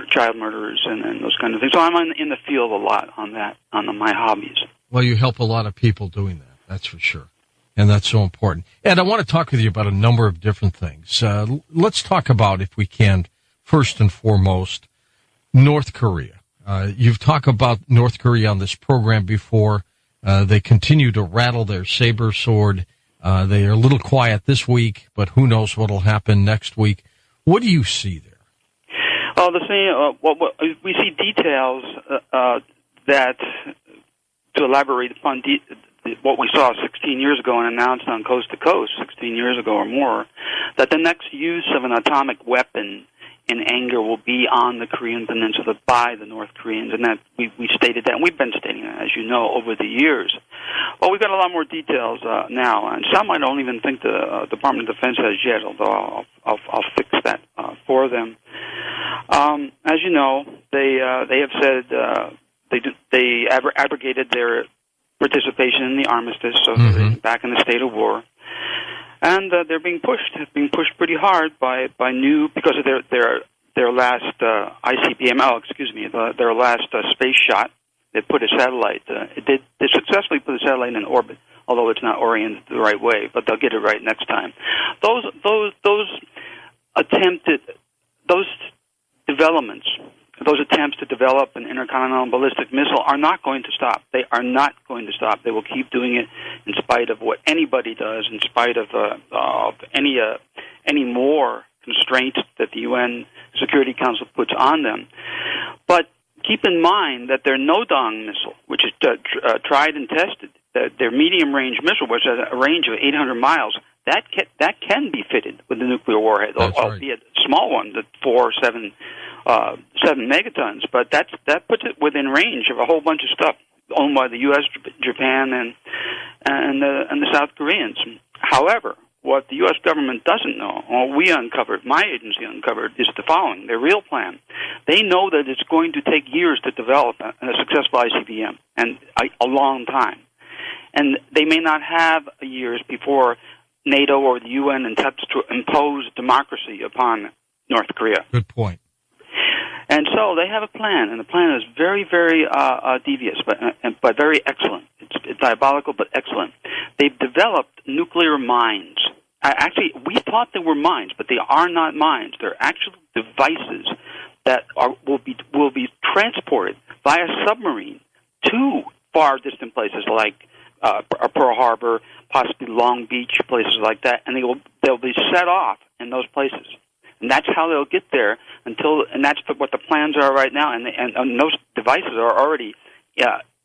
child murderers and those kind of things. So I'm in the field a lot on my hobbies. Well, you help a lot of people doing that. That's for sure, and that's so important. And I want to talk with you about a number of different things. Let's talk about, if we can, first and foremost, North Korea. You've talked about North Korea on this program before. They continue to rattle their saber sword. They are a little quiet this week, but who knows what will happen next week. What do you see there? We see details that, to elaborate upon what we saw 16 years ago and announced on Coast to Coast 16 years ago or more, that the next use of an atomic weapon in anger will be on the Korean Peninsula by the North Koreans, and that we stated that, and we've been stating that, as you know, over the years. Well, we've got a lot more details now, and some I don't even think the Department of Defense has yet, although I'll fix that for them. As you know, they have said they abrogated their participation in the armistice, so they're back in the state of war. And they're being pushed pretty hard by new, because of their last ICBM. Their last space shot. They put a satellite. They successfully put a satellite in orbit, although it's not oriented the right way. But they'll get it right next time. Those developments. Those attempts to develop an intercontinental ballistic missile are not going to stop. They are not going to stop. They will keep doing it in spite of what anybody does, in spite of any more constraints that the UN Security Council puts on them. But keep in mind that their No-Dong missile, which is tried and tested, their medium-range missile, which has a range of 800 miles, that can be fitted with a nuclear warhead, albeit a small one, the 7 megatons, but that puts it within range of a whole bunch of stuff owned by the U.S., Japan, and the South Koreans. However, what the U.S. government doesn't know, or we uncovered, my agency uncovered, is the following: their real plan. They know that it's going to take years to develop a successful ICBM, and a long time, and they may not have years before NATO or the UN attempts to impose democracy upon North Korea. Good point. And so they have a plan, and the plan is very, very devious, but very excellent. It's diabolical, but excellent. They've developed nuclear mines. Actually, we thought they were mines, but they are not mines. They're actual devices that will be transported via submarine to far distant places like Pearl Harbor, possibly Long Beach, places like that, and they'll be set off in those places. And that's how they'll get there and that's what the plans are right now. And those devices are already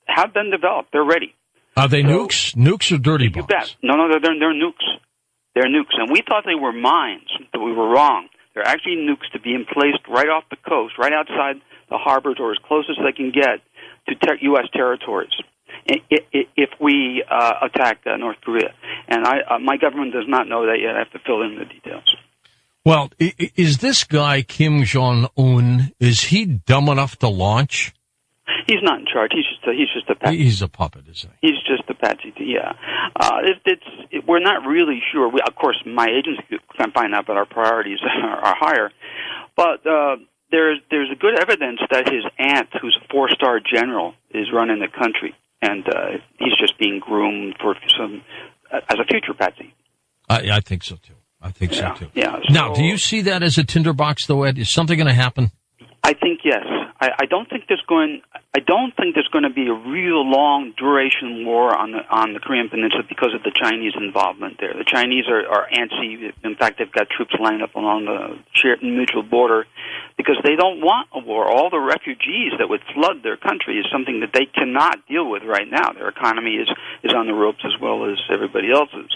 have been developed. They're ready. Are they nukes? Nukes or dirty bombs? You bet. No, they're nukes. They're nukes. And we thought they were mines, but we were wrong. They're actually nukes to be placed right off the coast, right outside the harbors, or as close as they can get to U.S. territories if we attack North Korea. And my government does not know that yet. I have to fill in the details. Well, is this guy, Kim Jong-un, is he dumb enough to launch? He's not in charge. He's just a patsy. He's a puppet, isn't he? He's just a patsy. Yeah. We're not really sure. Of course, my agency can find out, but our priorities are higher. But there's a good evidence that his aunt, who's a 4-star general, is running the country, and he's just being groomed for as a future patsy. I think so too. So too. Yeah. Now, do you see that as a tinderbox, though, Ed? Is something going to happen? I think yes. I don't think there's going to be a real long duration war on the Korean Peninsula because of the Chinese involvement there. The Chinese are antsy. In fact, they've got troops lined up along the shared and mutual border because they don't want a war. All the refugees that would flood their country is something that they cannot deal with right now. Their economy is on the ropes as well as everybody else's.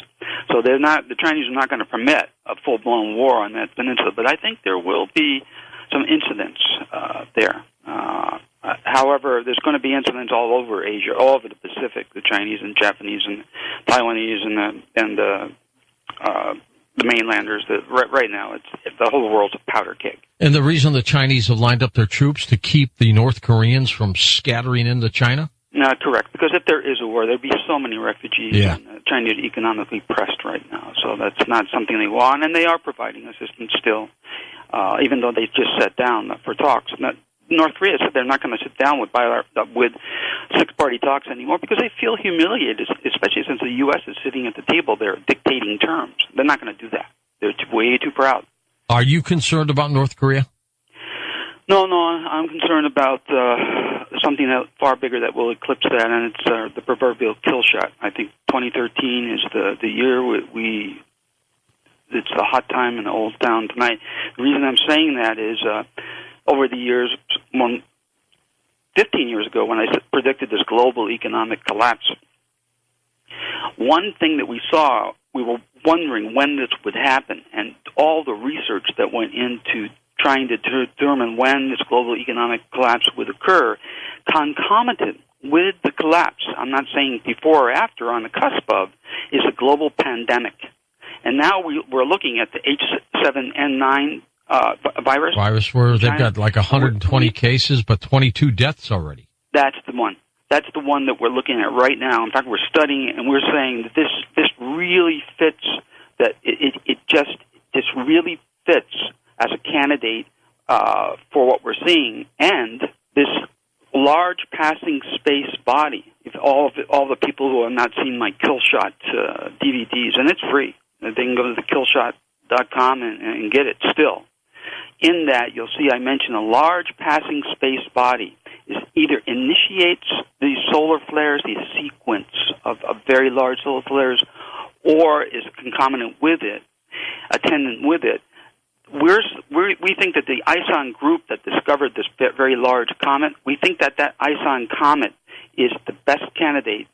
So the Chinese are not going to permit a full-blown war on that peninsula. But I think there will be some incidents there. However, there's going to be incidents all over Asia, all over the Pacific, the Chinese and Japanese and Taiwanese and the mainlanders. Right now, the whole world's a powder keg. And the reason the Chinese have lined up their troops to keep the North Koreans from scattering into China? No, correct. Because if there is a war, there'd be so many refugees. Yeah. And China is economically pressed right now, so that's not something they want. And they are providing assistance still, even though they just sat down for talks. North Korea said they're not going to sit down with six-party talks anymore because they feel humiliated, especially since the U.S. is sitting at the table there dictating terms. They're not going to do that. They're way too proud. Are you concerned about North Korea? No, I'm concerned about something far bigger that will eclipse that, and it's the proverbial kill shot. I think 2013 is the year it's the hot time in the old town tonight. The reason I'm saying that is over the years, 15 years ago when I predicted this global economic collapse, one thing that we saw, we were wondering when this would happen, and all the research that went into trying to determine when this global economic collapse would occur, concomitant with the collapse, I'm not saying before or after, on the cusp of, is a global pandemic. And now we're looking at the H7N9 virus where they've got like 120 cases, but 22 deaths already. That's the one. That's the one that we're looking at right now. In fact, we're studying it, and we're saying that this really fits, that it just really fits as a candidate for what we're seeing. And this large passing space body, if all the people who have not seen my Kill Shot DVDs, and it's free, they can go to the killshot.com and get it still. In that, you'll see I mentioned a large passing space body is either initiates these solar flares, these sequence of very large solar flares, or is concomitant with it, attendant with it. We think that the ISON group that discovered this very large comet, we think that ISON comet is the best candidate.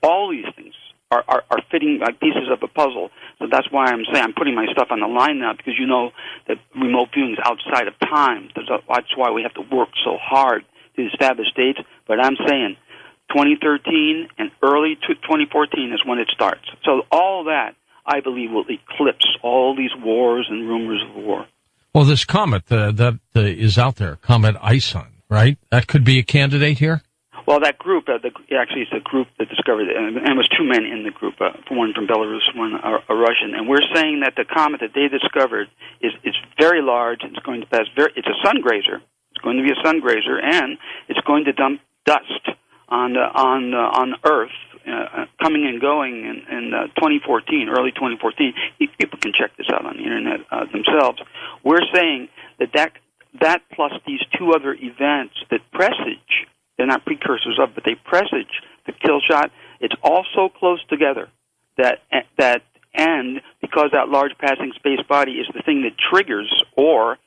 All these things are fitting like pieces of a puzzle. So that's why I'm saying I'm putting my stuff on the line now, because you know that remote viewing is outside of time. That's why we have to work so hard to establish dates. But I'm saying 2013 and early 2014 is when it starts. So all that, I believe, will eclipse all these wars and rumors of war. Well, this comet that is out there, Comet ISON, right? That could be a candidate here? Well, that group, actually it's a group that discovered it, and it was two men in the group, one from Belarus, one a Russian. And we're saying that the comet that they discovered is very large, and it's going to pass it's a sun grazer. It's going to be a sun grazer, and it's going to dump dust on Earth, coming and going in 2014, early 2014. People can check this out on the internet themselves. We're saying that plus these two other events that presage, they're not precursors of, but they presage the kill shot. It's all so close together that and because that large passing space body is the thing that triggers or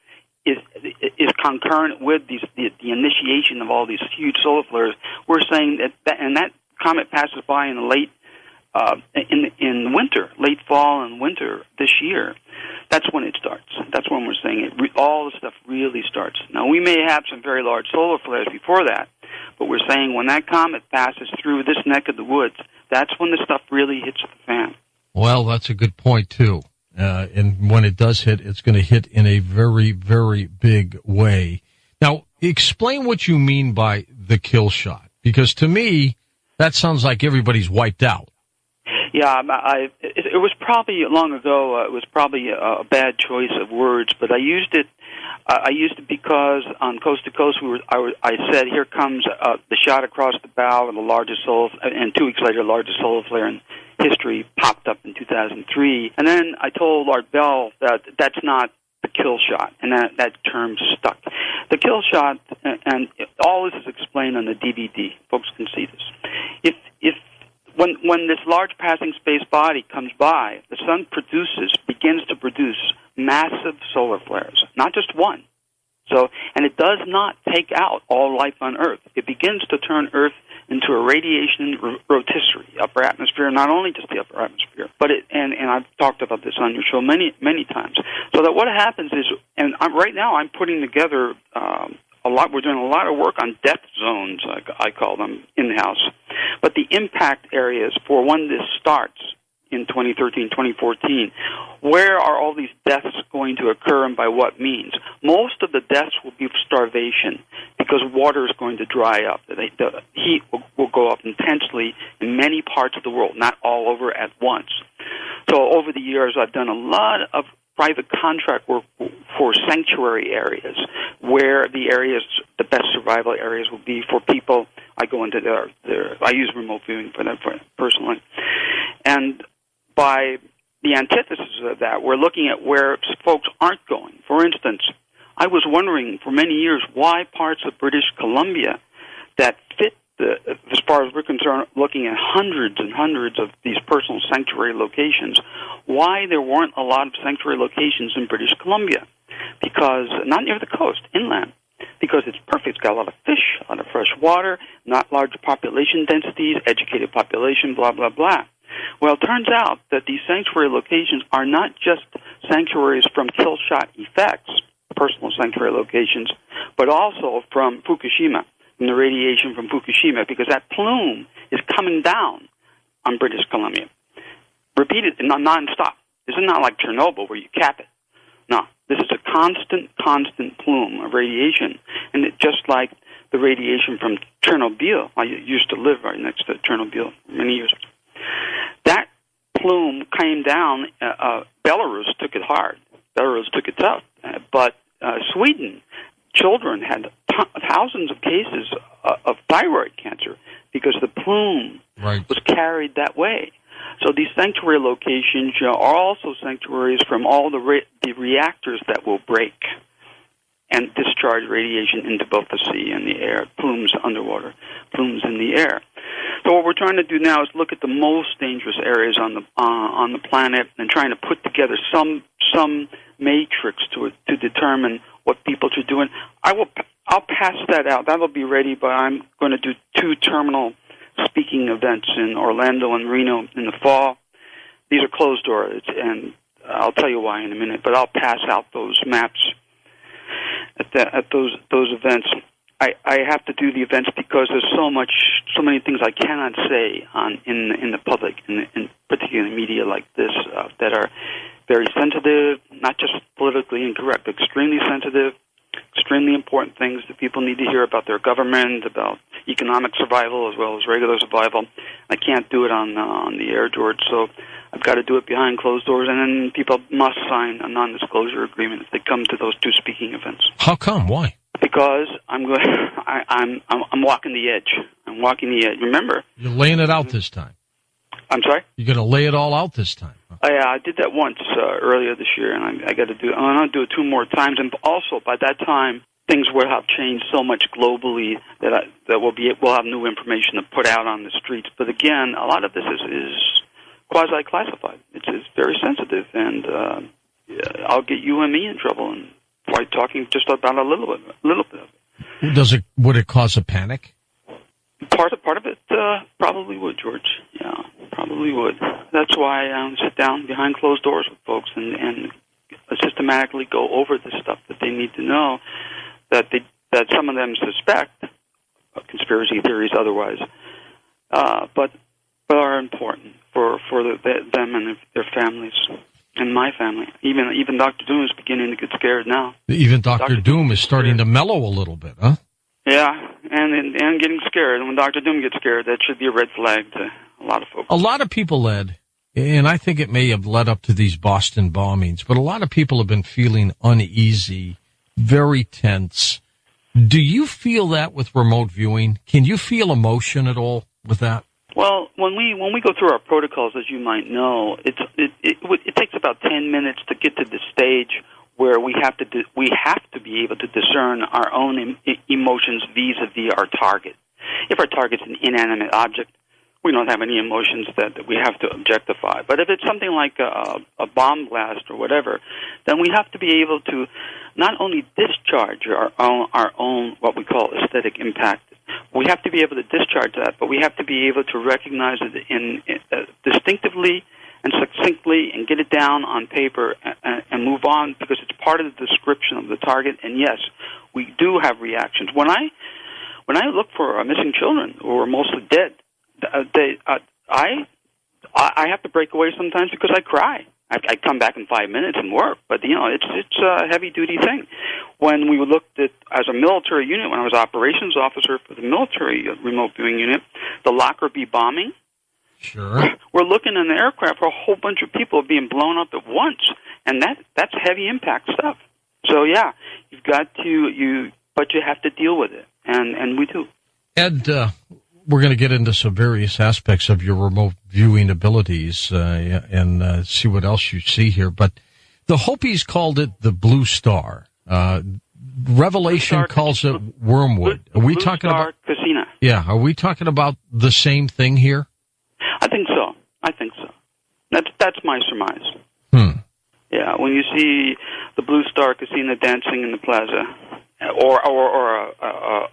is concurrent with the initiation of all these huge solar flares. We're saying that comet passes by in the late in winter, late fall and winter this year. That's when it starts. That's when we're saying all the stuff really starts. Now, we may have some very large solar flares before that, but we're saying when that comet passes through this neck of the woods, that's when the stuff really hits the fan. Well, that's a good point, too. And when it does hit, it's going to hit in a very, very big way. Now, explain what you mean by the kill shot, because to me, that sounds like everybody's wiped out. Yeah, it was probably long ago. It was probably a bad choice of words, but I used it. I used it because on Coast to Coast, I said, "Here comes the shot across the bow of the largest solar," and 2 weeks later, the largest solar flare in history popped up in 2003. And then I told Art Bell that that's not the kill shot, and that term stuck. The kill shot, and all this is explained on the DVD. Folks can see this. When this large passing space body comes by, the sun begins to produce massive solar flares, not just one. So, and it does not take out all life on Earth. It begins to turn Earth into a radiation rotisserie, upper atmosphere, not only just the upper atmosphere, but and I've talked about this on your show many times. So that what happens is, and right now I'm putting together we're doing a lot of work on death zones, I call them, in-house. But the impact areas for when this starts in 2013, 2014, where are all these deaths going to occur and by what means? Most of the deaths will be starvation because water is going to dry up. The heat will go up intensely in many parts of the world, not all over at once. So over the years, I've done a lot of private contract work for sanctuary areas, where the best survival areas will be for people. I go into I use remote viewing for that personally. And by the antithesis of that, we're looking at where folks aren't going. For instance, I was wondering for many years why parts of British Columbia that fit as far as we're concerned, looking at hundreds and hundreds of these personal sanctuary locations, why there weren't a lot of sanctuary locations in British Columbia. Because, not near the coast, inland, because it's perfect. It's got a lot of fish, a lot of fresh water, not large population densities, educated population, blah, blah, blah. Well, it turns out that these sanctuary locations are not just sanctuaries from kill shot effects, personal sanctuary locations, but also from Fukushima, from the radiation from Fukushima, because that plume is coming down on British Columbia. Repeated, non-stop. This is not like Chernobyl where you cap it. No, this is a constant plume of radiation. And just like the radiation from Chernobyl, I used to live right next to Chernobyl for many years. That plume came down. Belarus took it hard. Belarus took it tough. But Sweden, children had thousands of cases of thyroid cancer because the plume was carried that way. So these sanctuary locations are also sanctuaries from all the reactors that will break and discharge radiation into both the sea and the air, plumes underwater, plumes in the air. So what we're trying to do now is look at the most dangerous areas on the planet and trying to put together some matrix to determine what people are doing. I'll pass that out. That'll be ready, but I'm going to do 2 terminal speaking events in Orlando and Reno in the fall. These are closed doors, and I'll tell you why in a minute, but I'll pass out those maps at those events. I have to do the events because there's so many things I cannot say in the public, in particularly in media like this, that are very sensitive, not just politically incorrect, extremely sensitive, extremely important things that people need to hear about their government, about economic survival as well as regular survival. I can't do it on the air, George, so I've got to do it behind closed doors, and then people must sign a non-disclosure agreement if they come to those 2 speaking events. How come? Why? Because I'm walking the edge. I'm walking the edge. Remember, you're laying it out this time. I'm sorry? You're going to lay it all out this time. Huh? I did that once earlier this year, and I got to do it. I'm going to do it 2 more times, and also by that time, things will have changed so much globally that we'll have new information to put out on the streets. But again, a lot of this is quasi-classified. It's very sensitive, and I'll get you and me in trouble. And by talking just about a little bit of it. Would it cause a panic? Part of it probably would, George. Yeah, probably would. That's why I sit down behind closed doors with folks and systematically go over the stuff that they need to know, that some of them suspect, conspiracy theories otherwise, but are important for them and their families. And my family. Even Dr. Doom is beginning to get scared now. Even Dr. Doom is starting to mellow a little bit, huh? Yeah, and getting scared. And when Dr. Doom gets scared, that should be a red flag to a lot of folks. A lot of people, Ed, and I think it may have led up to these Boston bombings, but a lot of people have been feeling uneasy, very tense. Do you feel that with remote viewing? Can you feel emotion at all with that? Well, when we go through our protocols, as you might know, it takes about 10 minutes to get to the stage where we have to be able to discern our own emotions vis-a-vis our target. If our target's an inanimate object, we don't have any emotions that we have to objectify. But if it's something like a bomb blast or whatever, then we have to be able to not only discharge our own what we call aesthetic impact. We have to be able to discharge that, but we have to be able to recognize it distinctively and succinctly and get it down on paper and move on, because it's part of the description of the target. And yes, we do have reactions. When I look for missing children who are mostly dead, I have to break away sometimes because I cry. I come back in 5 minutes and work, but it's a heavy duty thing. When we looked at, as a military unit, when I was operations officer for the military remote viewing unit, the Lockerbie bombing. Sure. We're looking in the aircraft for a whole bunch of people being blown up at once, and that's heavy impact stuff. So yeah, but you have to deal with it, and we do. Ed, we're going to get into some various aspects of your remote viewing abilities and see what else you see here. But the Hopis called it the Blue Star. Revelation calls it Wormwood. Are we talking about Casino? Yeah. Are we talking about the same thing here? I think so. That's my surmise. Yeah. When you see the Blue Star Casino dancing in the plaza, or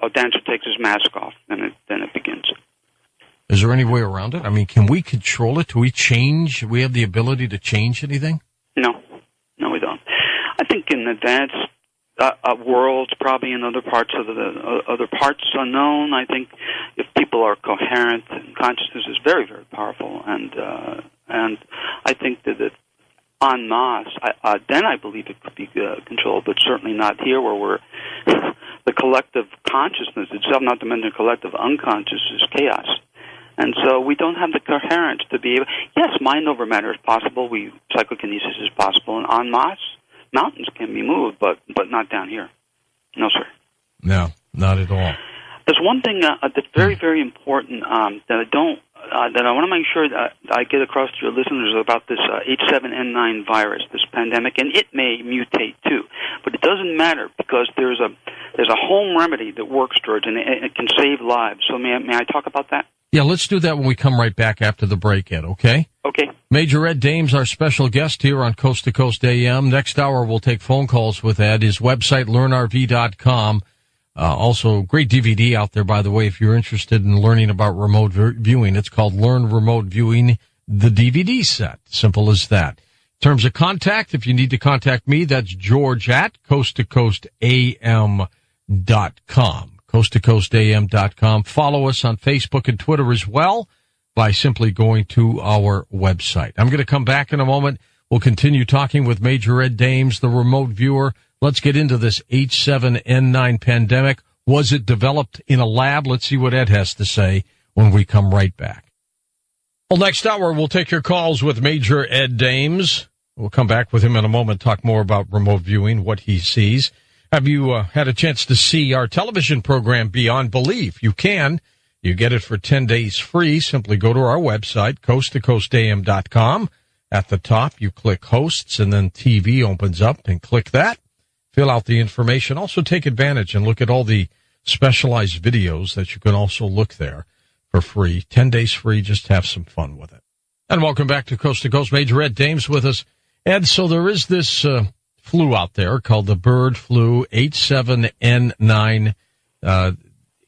a dancer takes his mask off, then it begins. Is there any way around it? I mean, can we control it? Do we change? We have the ability to change anything? No, we don't. I think in advanced worlds, probably in other parts of other parts unknown, I think if people are coherent, and consciousness is very, very powerful, and I think that it, en masse, then I believe it could be controlled, but certainly not here, where we're the collective consciousness itself, not to mention collective unconscious, is chaos. And so we don't have the coherence to be able. Yes, mind over matter is possible. Psychokinesis is possible, and en masse, mountains can be moved, but not down here. No, sir. No, not at all. There's one thing that's very, very important that I want to make sure that I get across to your listeners about this H7N9 virus, this pandemic, and it may mutate too, but it doesn't matter because there's a home remedy that works, George, and it can save lives. So may I talk about that? Yeah, let's do that when we come right back after the break, Ed, okay? Okay. Major Ed Dames, our special guest here on Coast to Coast AM. Next hour, we'll take phone calls with Ed. His website, learnrv.com. Also, great DVD out there, by the way, if you're interested in learning about remote viewing. It's called Learn Remote Viewing, the DVD set. Simple as that. In terms of contact, if you need to contact me, that's George at coasttocoastam.com. coasttocoastam.com. Follow us on Facebook and Twitter as well by simply going to our website. I'm going to come back in a moment. We'll continue talking with Major Ed Dames, the remote viewer. Let's get into this H7N9 pandemic. Was it developed in a lab? Let's see what Ed has to say when we come right back. Well, next hour, we'll take your calls with Major Ed Dames. We'll come back with him in a moment, talk more about remote viewing, what he sees. Have you had a chance to see our television program Beyond Belief? You can. You get it for 10 days free. Simply go to our website, coasttocoastam.com. At the top, you click hosts, and then TV opens up, and click that. Fill out the information. Also take advantage and look at all the specialized videos that you can also look there for free. 10 days free. Just have some fun with it. And welcome back to Coast. Major Ed Dames with us. Ed, so there is this flu out there called the bird flu 87N9.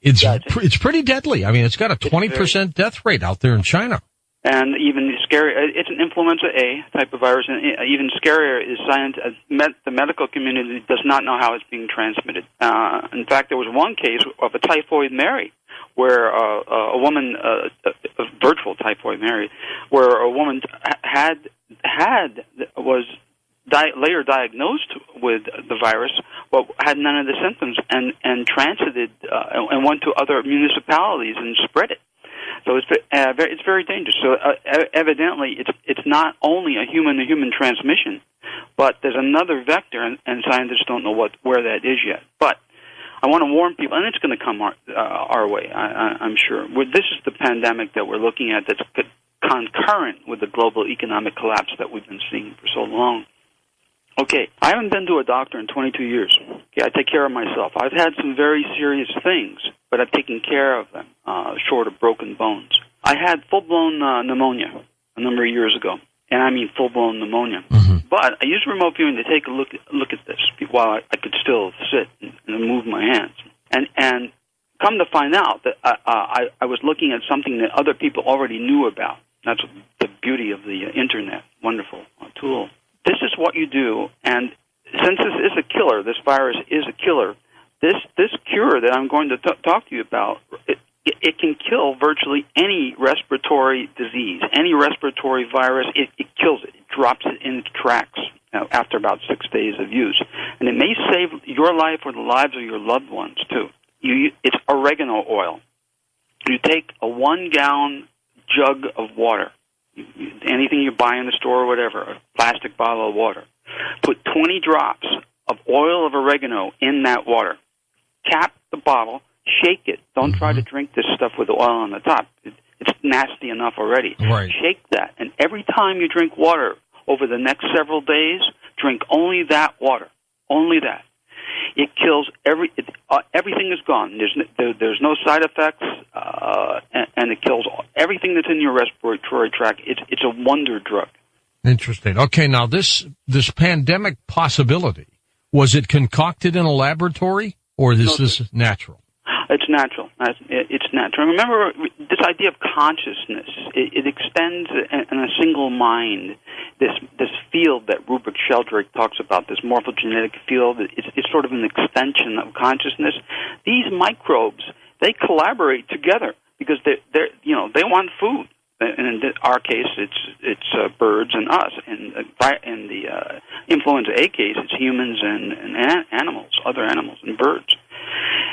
It's pretty deadly. I mean, it's got a 20% death rate out there in China. And even scary, it's an influenza A type of virus, and even scarier is the medical community does not know how it's being transmitted. In fact, there was one case of a typhoid Mary, where a woman, a virtual typhoid Mary, where a woman was later diagnosed with the virus, but had none of the symptoms, and transited and went to other municipalities and spread it. So it's very dangerous. So evidently, it's not only a human-to-human transmission, but there's another vector, and scientists don't know where that is yet. But I want to warn people, and it's going to come our way, I'm sure. This is the pandemic that we're looking at that's concurrent with the global economic collapse that we've been seeing for so long. Okay, I haven't been to a doctor in 22 years. Okay, I take care of myself. I've had some very serious things, but I've taken care of them, short of broken bones. I had full-blown pneumonia a number of years ago, and I mean full-blown pneumonia. Mm-hmm. But I used remote viewing to take a look at this while I could still sit and move my hands. And come to find out that I was looking at something that other people already knew about. That's the beauty of the Internet. Wonderful tool. This is what you do, and since this is a killer, this virus is a killer, this cure that I'm going to talk to you about, it can kill virtually any respiratory disease, any respiratory virus. It kills it. It drops it in its tracks after about 6 days of use. And it may save your life or the lives of your loved ones, too. It's oregano oil. You take a 1-gallon jug of water, anything you buy in the store or whatever, a plastic bottle of water. Put 20 drops of oil of oregano in that water. Cap the bottle, shake it. Don't try to drink this stuff with the oil on the top. It's nasty enough already. Right. Shake that, and every time you drink water over the next several days, drink only that water. Only that. It kills everything is gone. There's no side effects, and it kills everything that's in your respiratory tract. It's a wonder drug. Interesting. Okay, now this pandemic possibility, was it concocted in a laboratory, or this is natural? It's natural. It's natural. Remember, this idea of consciousness, it extends in a single mind, this field that Rupert Sheldrake talks about, this morphogenetic field. It's sort of an extension of consciousness. These microbes, they collaborate together because they want food. And in our case, it's birds and us. And in the influenza A case, it's humans and animals, other animals and birds.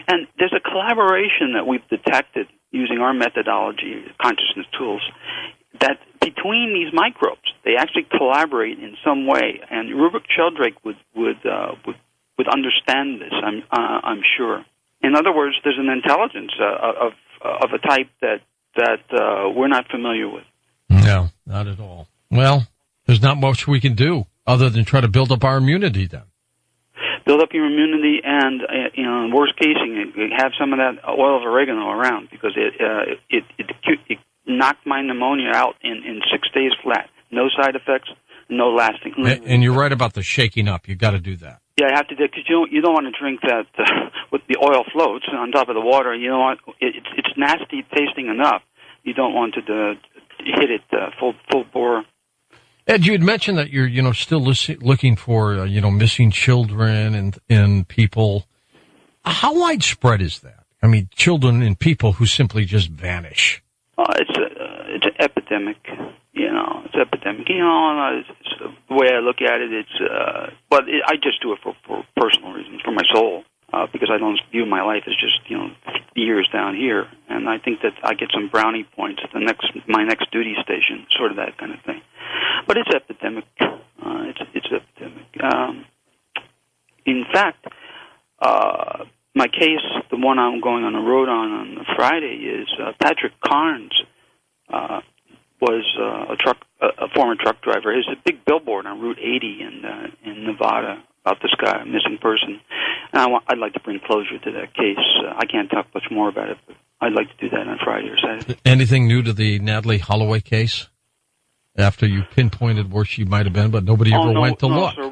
And there's a collaboration that we've detected using our methodology, consciousness tools, that between these microbes, they actually collaborate in some way. And Rupert Sheldrake would understand this, I'm sure. In other words, there's an intelligence of a type that we're not familiar with. No, not at all. Well, there's not much we can do other than try to build up our immunity then. Build up your immunity, and in worst case, you have some of that oil of oregano around, because it knocked my pneumonia out in 6 days flat. No side effects, no lasting. And you're right about the shaking up. You've got to do that. Yeah, I have to do it, because you don't want to drink that with the oil floats on top of the water. You know what? It's nasty tasting enough. You don't want to hit it full bore. Ed, you had mentioned that you're still looking for missing children and people. How widespread is that? I mean, children and people who simply just vanish. It's an epidemic. It's epidemic. It's the way I look at it. But I just do it for personal reasons, for my soul, because I don't view my life as just years down here. And I think that I get some brownie points at my next duty station, sort of that kind of thing. But it's epidemic. It's epidemic. In fact, my case, the one I'm going on the road on Friday, is Patrick Carnes. Was a former truck driver. There's a big billboard on Route 80 in Nevada about this guy, a missing person. And I'd like to bring closure to that case. I can't talk much more about it, but I'd like to do that on Friday or Saturday. Anything new to the Natalie Holloway case? After you pinpointed where she might have been, but nobody ever went to look. Sir,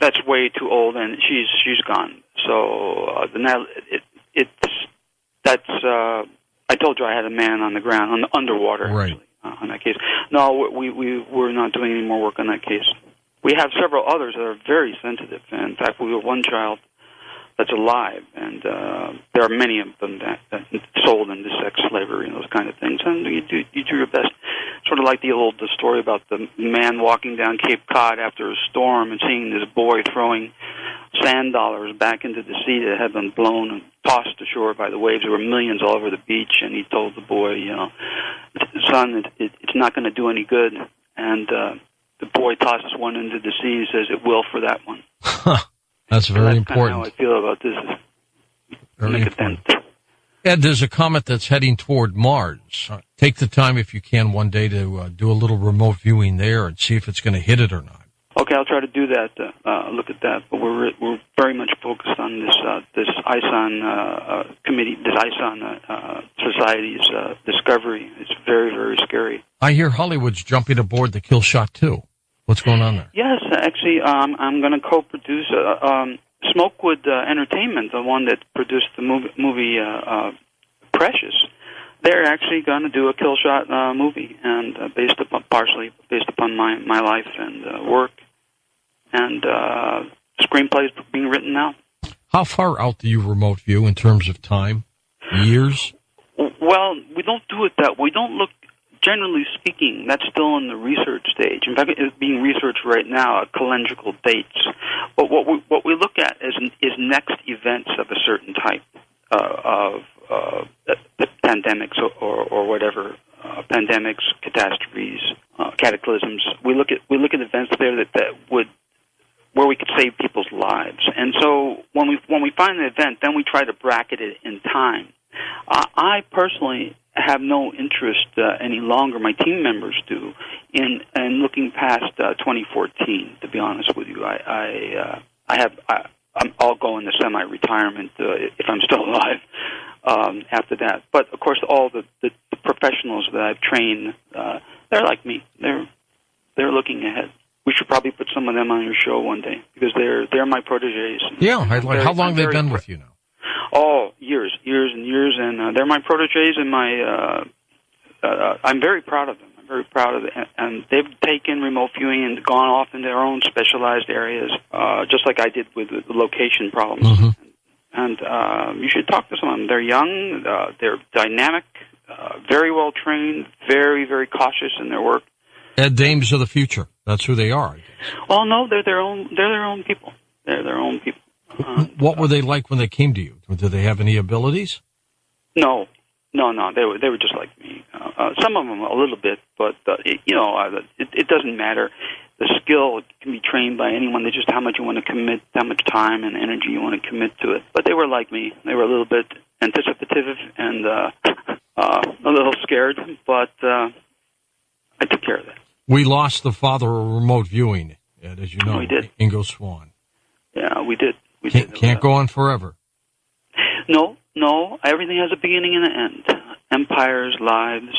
that's way too old, and she's gone. So I told you I had a man on the ground, underwater, right. Actually, on that case. No, we're not doing any more work on that case. We have several others that are very sensitive. In fact, we have one child that's alive, and there are many of them that sold into sex slavery and those kind of things. And you do your best. Sort of like the story about the man walking down Cape Cod after a storm and seeing this boy throwing sand dollars back into the sea that had been blown and tossed ashore by the waves. There were millions all over the beach, and he told the boy, son, it's not going to do any good. And the boy tosses one into the sea and says, it will for that one. That's very important. That's kind of how I feel about this. Very important. Ed, there's a comet that's heading toward Mars. Take the time, if you can, one day to do a little remote viewing there and see if it's going to hit it or not. Okay, I'll try to do that. Look at that. But we're very much focused on this ISON committee, this ISON Society's discovery. It's very, very scary. I hear Hollywood's jumping aboard the Kill Shot 2. What's going on there? Yes, actually, I'm going to co-produce Smokewood Entertainment, the one that produced the movie Precious. They're actually going to do a Kill Shot movie, and partially based upon my life and work. And screenplays being written now. How far out do you remote view in terms of time? Years? Well, we don't do it that way. We don't look. Generally speaking, that's still in the research stage. In fact, it's being researched right now at calendrical dates. But what we look at is next events of a certain type of pandemics or whatever, pandemics, catastrophes, cataclysms. We look at events there that would where we could save people's lives. And so when we find an event, then we try to bracket it in time. I personally have no interest any longer, my team members do, in looking past 2014, to be honest with you. I'll go into semi-retirement if I'm still alive after that. But, of course, all the professionals that I've trained, they're like me. They're looking ahead. We should probably put some of them on your show one day because they're my protégés. Yeah, how long have they been with you now? Oh, years and years, and they're my protégés, and I'm very proud of them. I'm very proud of it, and they've taken remote viewing and gone off in their own specialized areas, just like I did with the location problems. Mm-hmm. And you should talk to some of them. They're young, they're dynamic, very well trained, very, very cautious in their work. Ed Dames of the future. That's who they are, I guess. Oh no, they're their own people. They're their own people. What were they like when they came to you? Did they have any abilities? No. They were just like me. Some of them a little bit, but it doesn't matter. The skill can be trained by anyone. It's just how much you want to commit, how much time and energy you want to commit to it. But they were like me. They were a little bit anticipative and a little scared, but I took care of that. We lost the father of remote viewing, Ed, as you know. We did. Ingo Swan. Yeah, we did. Can't go on forever. No. Everything has a beginning and an end. Empires, lives,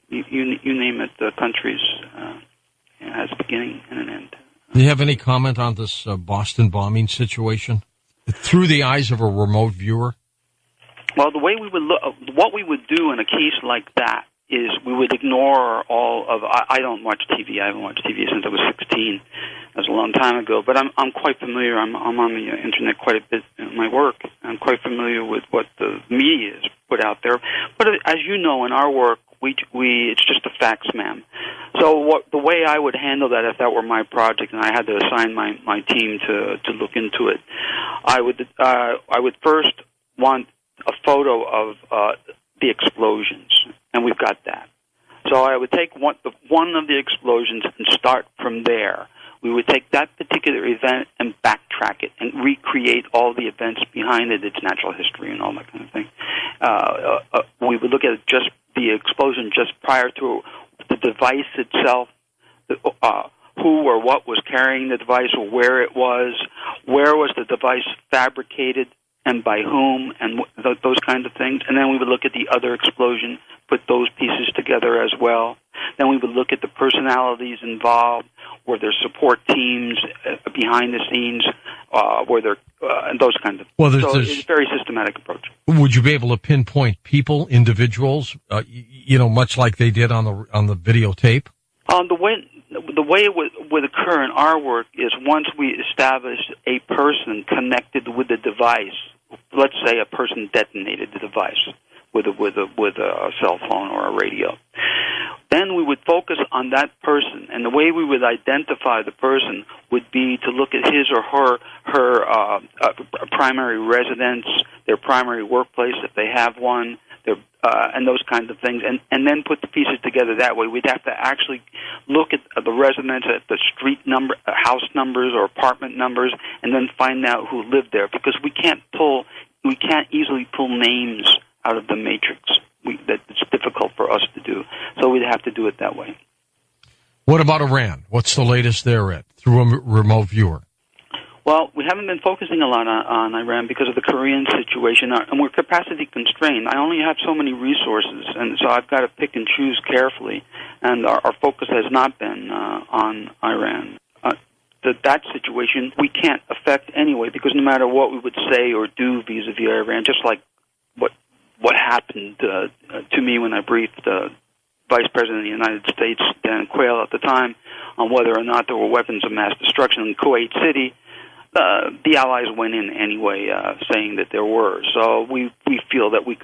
you name it, countries, it has a beginning and an end. Do you have any comment on this Boston bombing situation through the eyes of a remote viewer? Well, the way we would look, what we would do in a case like that is we would ignore all of. I don't watch TV. I haven't watched TV since I was 16. That was a long time ago. But I'm quite familiar. I'm on the internet quite a bit in my work. I'm quite familiar with what the media has put out there. But as you know, in our work, we it's just a fax, ma'am. So the way I would handle that if that were my project and I had to assign my team to look into it, I would first want a photo of the explosions, and we've got that. So I would take one of the explosions and start from there. We would take that particular event and backtrack it and recreate all the events behind it, its natural history and all that kind of thing. We would look at just the explosion just prior to the device itself, who or what was carrying the device or where it was, where was the device fabricated, and by whom, and those kinds of things. And then we would look at the other explosion, put those pieces together as well. Then we would look at the personalities involved, were there support teams behind the scenes, were there and those kinds of things. So it's a very systematic approach. Would you be able to pinpoint people, individuals, much like they did on the videotape? The way it would occur in our work is once we establish a person connected with the device, let's say a person detonated the device with a cell phone or a radio, then we would focus on that person, and the way we would identify the person would be to look at his or her primary residence, their primary workplace if they have one, and those kinds of things, and then put the pieces together that way. We'd have to actually look at the residents, at the street number, house numbers or apartment numbers, and then find out who lived there, because we can't easily pull names out of the matrix. It's difficult for us to do, so we'd have to do it that way. What about Iran? What's the latest there at through a remote viewer? Well, we haven't been focusing a lot on Iran because of the Korean situation, and we're capacity constrained. I only have so many resources, and so I've got to pick and choose carefully, and our focus has not been on Iran. That situation we can't affect anyway, because no matter what we would say or do vis-a-vis Iran, just like what happened to me when I briefed Vice President of the United States, Dan Quayle, at the time, on whether or not there were weapons of mass destruction in Kuwait City, the Allies went in anyway, saying that there were. So we feel that we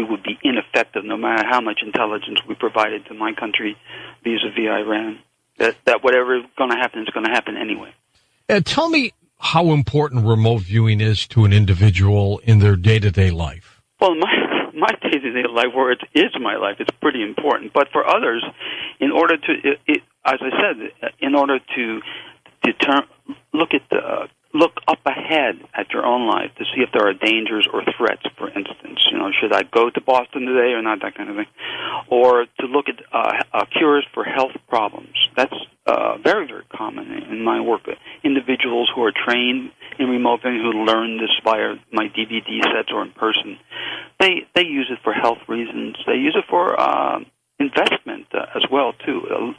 would be ineffective no matter how much intelligence we provided to my country vis-a-vis Iran. That whatever is going to happen is going to happen anyway. Tell me how important remote viewing is to an individual in their day-to-day life. Well, my day-to-day life, where it is my life, it's pretty important. But for others, in order to, as I said, in order to look up ahead at your own life to see if there are dangers or threats, for instance. Should I go to Boston today or not, that kind of thing. Or to look at cures for health problems. That's very, very common in my work. Individuals who are trained in remote viewing, who learn this via my DVD sets or in person, they use it for health reasons. They use it for investment as well, too.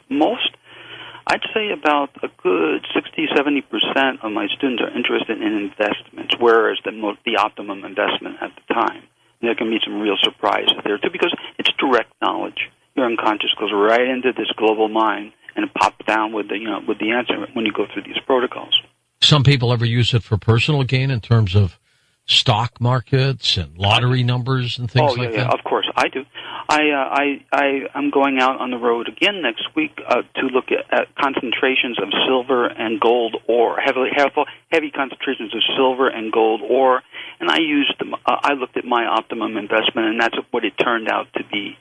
I'd say about a good 60-70% of my students are interested in investments, whereas the optimum investment at the time. There can be some real surprises there, too, because it's direct knowledge. Your unconscious goes right into this global mind, and it pops down with the answer when you go through these protocols. Some people ever use it for personal gain in terms of stock markets and lottery numbers and things like that? Yeah, of course, I do. I'm going out on the road again next week to look at concentrations of silver and gold ore, heavy concentrations of silver and gold ore, and I looked at my optimum investment, and that's what it turned out to be.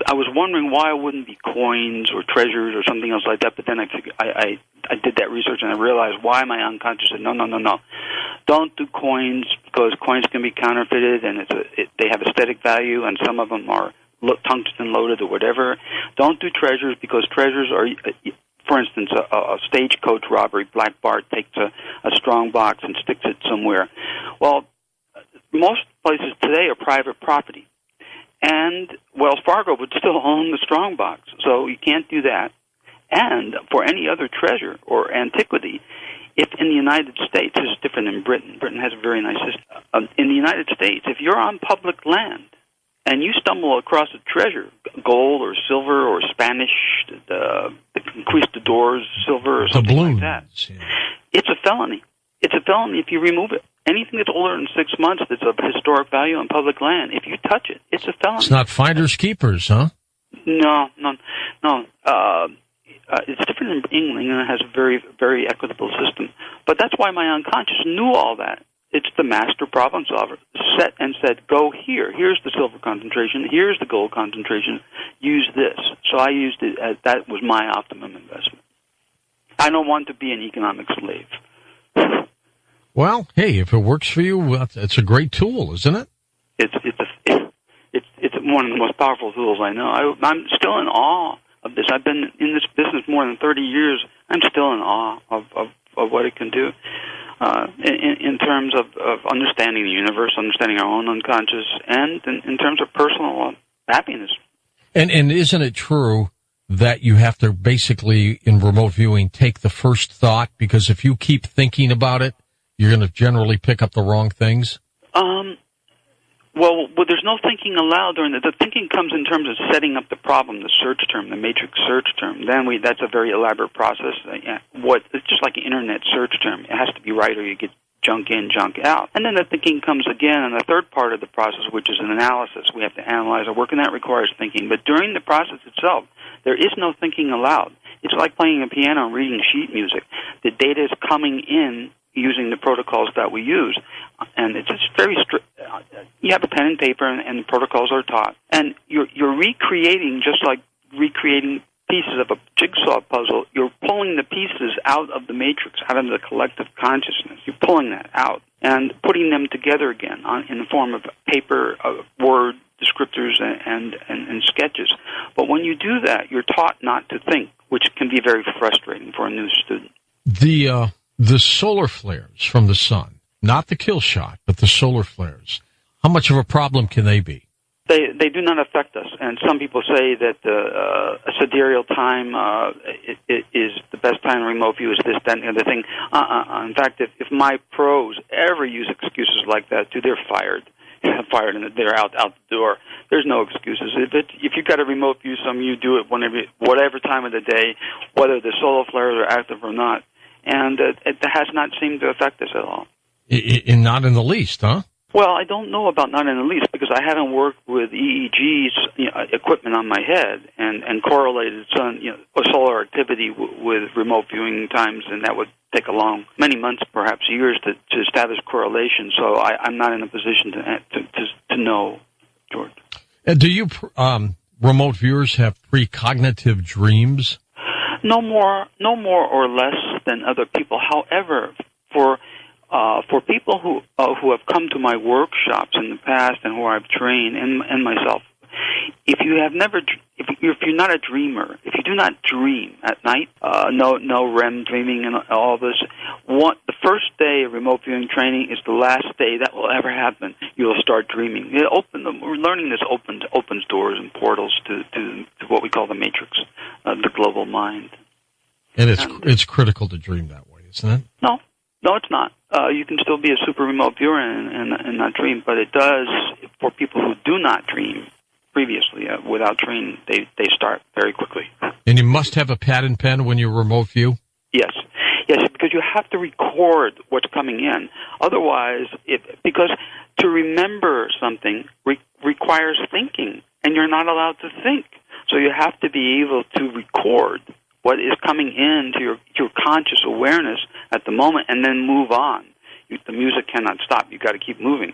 I was wondering why it wouldn't be coins or treasures or something else like that, but then I did that research and I realized why my unconscious said, no. Don't do coins, because coins can be counterfeited and they have aesthetic value, and some of them are tungsten loaded or whatever. Don't do treasures, because treasures are, for instance, a stagecoach robbery. Black Bart takes a strong box and sticks it somewhere. Well, most places today are private property, and Wells Fargo would still own the strong box, so you can't do that. And for any other treasure or antiquity, if in the United States, this is different in Britain. Britain has a very nice system. In the United States, if you're on public land and you stumble across a treasure, gold or silver or Spanish, the conquistadors' silver or something like that, it's a felony. It's a felony if you remove it. Anything that's older than 6 months that's of historic value on public land, if you touch it, it's a felony. It's not finders keepers, huh? No. It's different in England. England has a very, very equitable system. But that's why my unconscious knew all that. It's the master problem solver. Set and said, go here. Here's the silver concentration. Here's the gold concentration. Use this. So I used it as that was my optimum investment. I don't want to be an economic slave. Well, hey, if it works for you, it's a great tool, isn't it? It's one of the most powerful tools I know. I'm still in awe of this. I've been in this business more than 30 years. I'm still in awe of what it can do in terms of understanding the universe, understanding our own unconscious, and in terms of personal happiness. And isn't it true that you have to basically, in remote viewing, take the first thought? Because if you keep thinking about it, you're going to generally pick up the wrong things? Well, there's no thinking aloud during the thinking comes in terms of setting up the problem, the search term, the matrix search term. Then that's a very elaborate process. It's just like an internet search term. It has to be right or you get junk in, junk out. And then the thinking comes again in the third part of the process, which is an analysis. We have to analyze our work, and that requires thinking. But during the process itself, there is no thinking aloud. It's like playing a piano and reading sheet music. The data is coming in using the protocols that we use. And it's just very strict. You have a pen and paper, and the protocols are taught. And you're recreating, just like recreating pieces of a jigsaw puzzle. You're pulling the pieces out of the matrix, out of the collective consciousness. You're pulling that out and putting them together again in the form of paper, word, descriptors, and sketches. But when you do that, you're taught not to think, which can be very frustrating for a new student. The solar flares from the sun, not the kill shot, but the solar flares, how much of a problem can they be? They do not affect us, and some people say that a sidereal time it is the best time in remote view is this, that, and the other thing. In fact, if my pros ever use excuses like that, they're fired. Fired, and they're out the door. There's no excuses. If you've got a remote view, you do it whatever time of the day, whether the solar flares are active or not, and it has not seemed to affect us at all. Not in the least, huh? Well, I don't know about not in the least because I haven't worked with EEG's equipment on my head and correlated solar activity with remote viewing times, and that would take many months, perhaps years, to establish correlation. So I'm not in a position to know, George. Do you remote viewers have precognitive dreams? No more or less than other people. However, for people who have come to my workshops in the past and who I've trained and myself, if you're not a dreamer, if you do not dream at night, no REM dreaming and all this, the first day of remote viewing training is the last day that will ever happen. You'll start dreaming. Learning this opens doors and portals to what we call the matrix, the global mind. And it's critical to dream that way, isn't it? No, it's not. You can still be a super remote viewer and not dream, but it does for people who do not dream previously without training. They start very quickly. And you must have a pad and pen when you remote view? Yes, because you have to record what's coming in. Otherwise, because to remember something requires thinking, and you're not allowed to think. So you have to be able to record what is coming into your conscious awareness at the moment, and then move on. The music cannot stop. You've got to keep moving.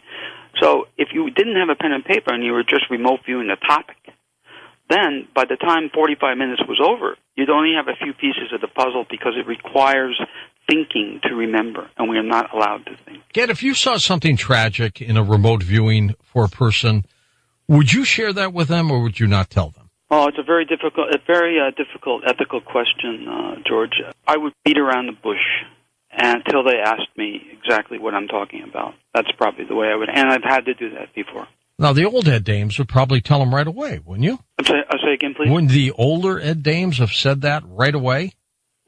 So if you didn't have a pen and paper and you were just remote viewing a topic, then by the time 45 minutes was over, you'd only have a few pieces of the puzzle because it requires thinking to remember, and we are not allowed to think. Ged, if you saw something tragic in a remote viewing for a person, would you share that with them, or would you not tell them? Oh, it's a very difficult ethical question, George. I would beat around the bush until they asked me exactly what I'm talking about. That's probably the way I would, and I've had to do that before. Now, the old Ed Dames would probably tell them right away, wouldn't you? Say again, please? Wouldn't the older Ed Dames have said that right away?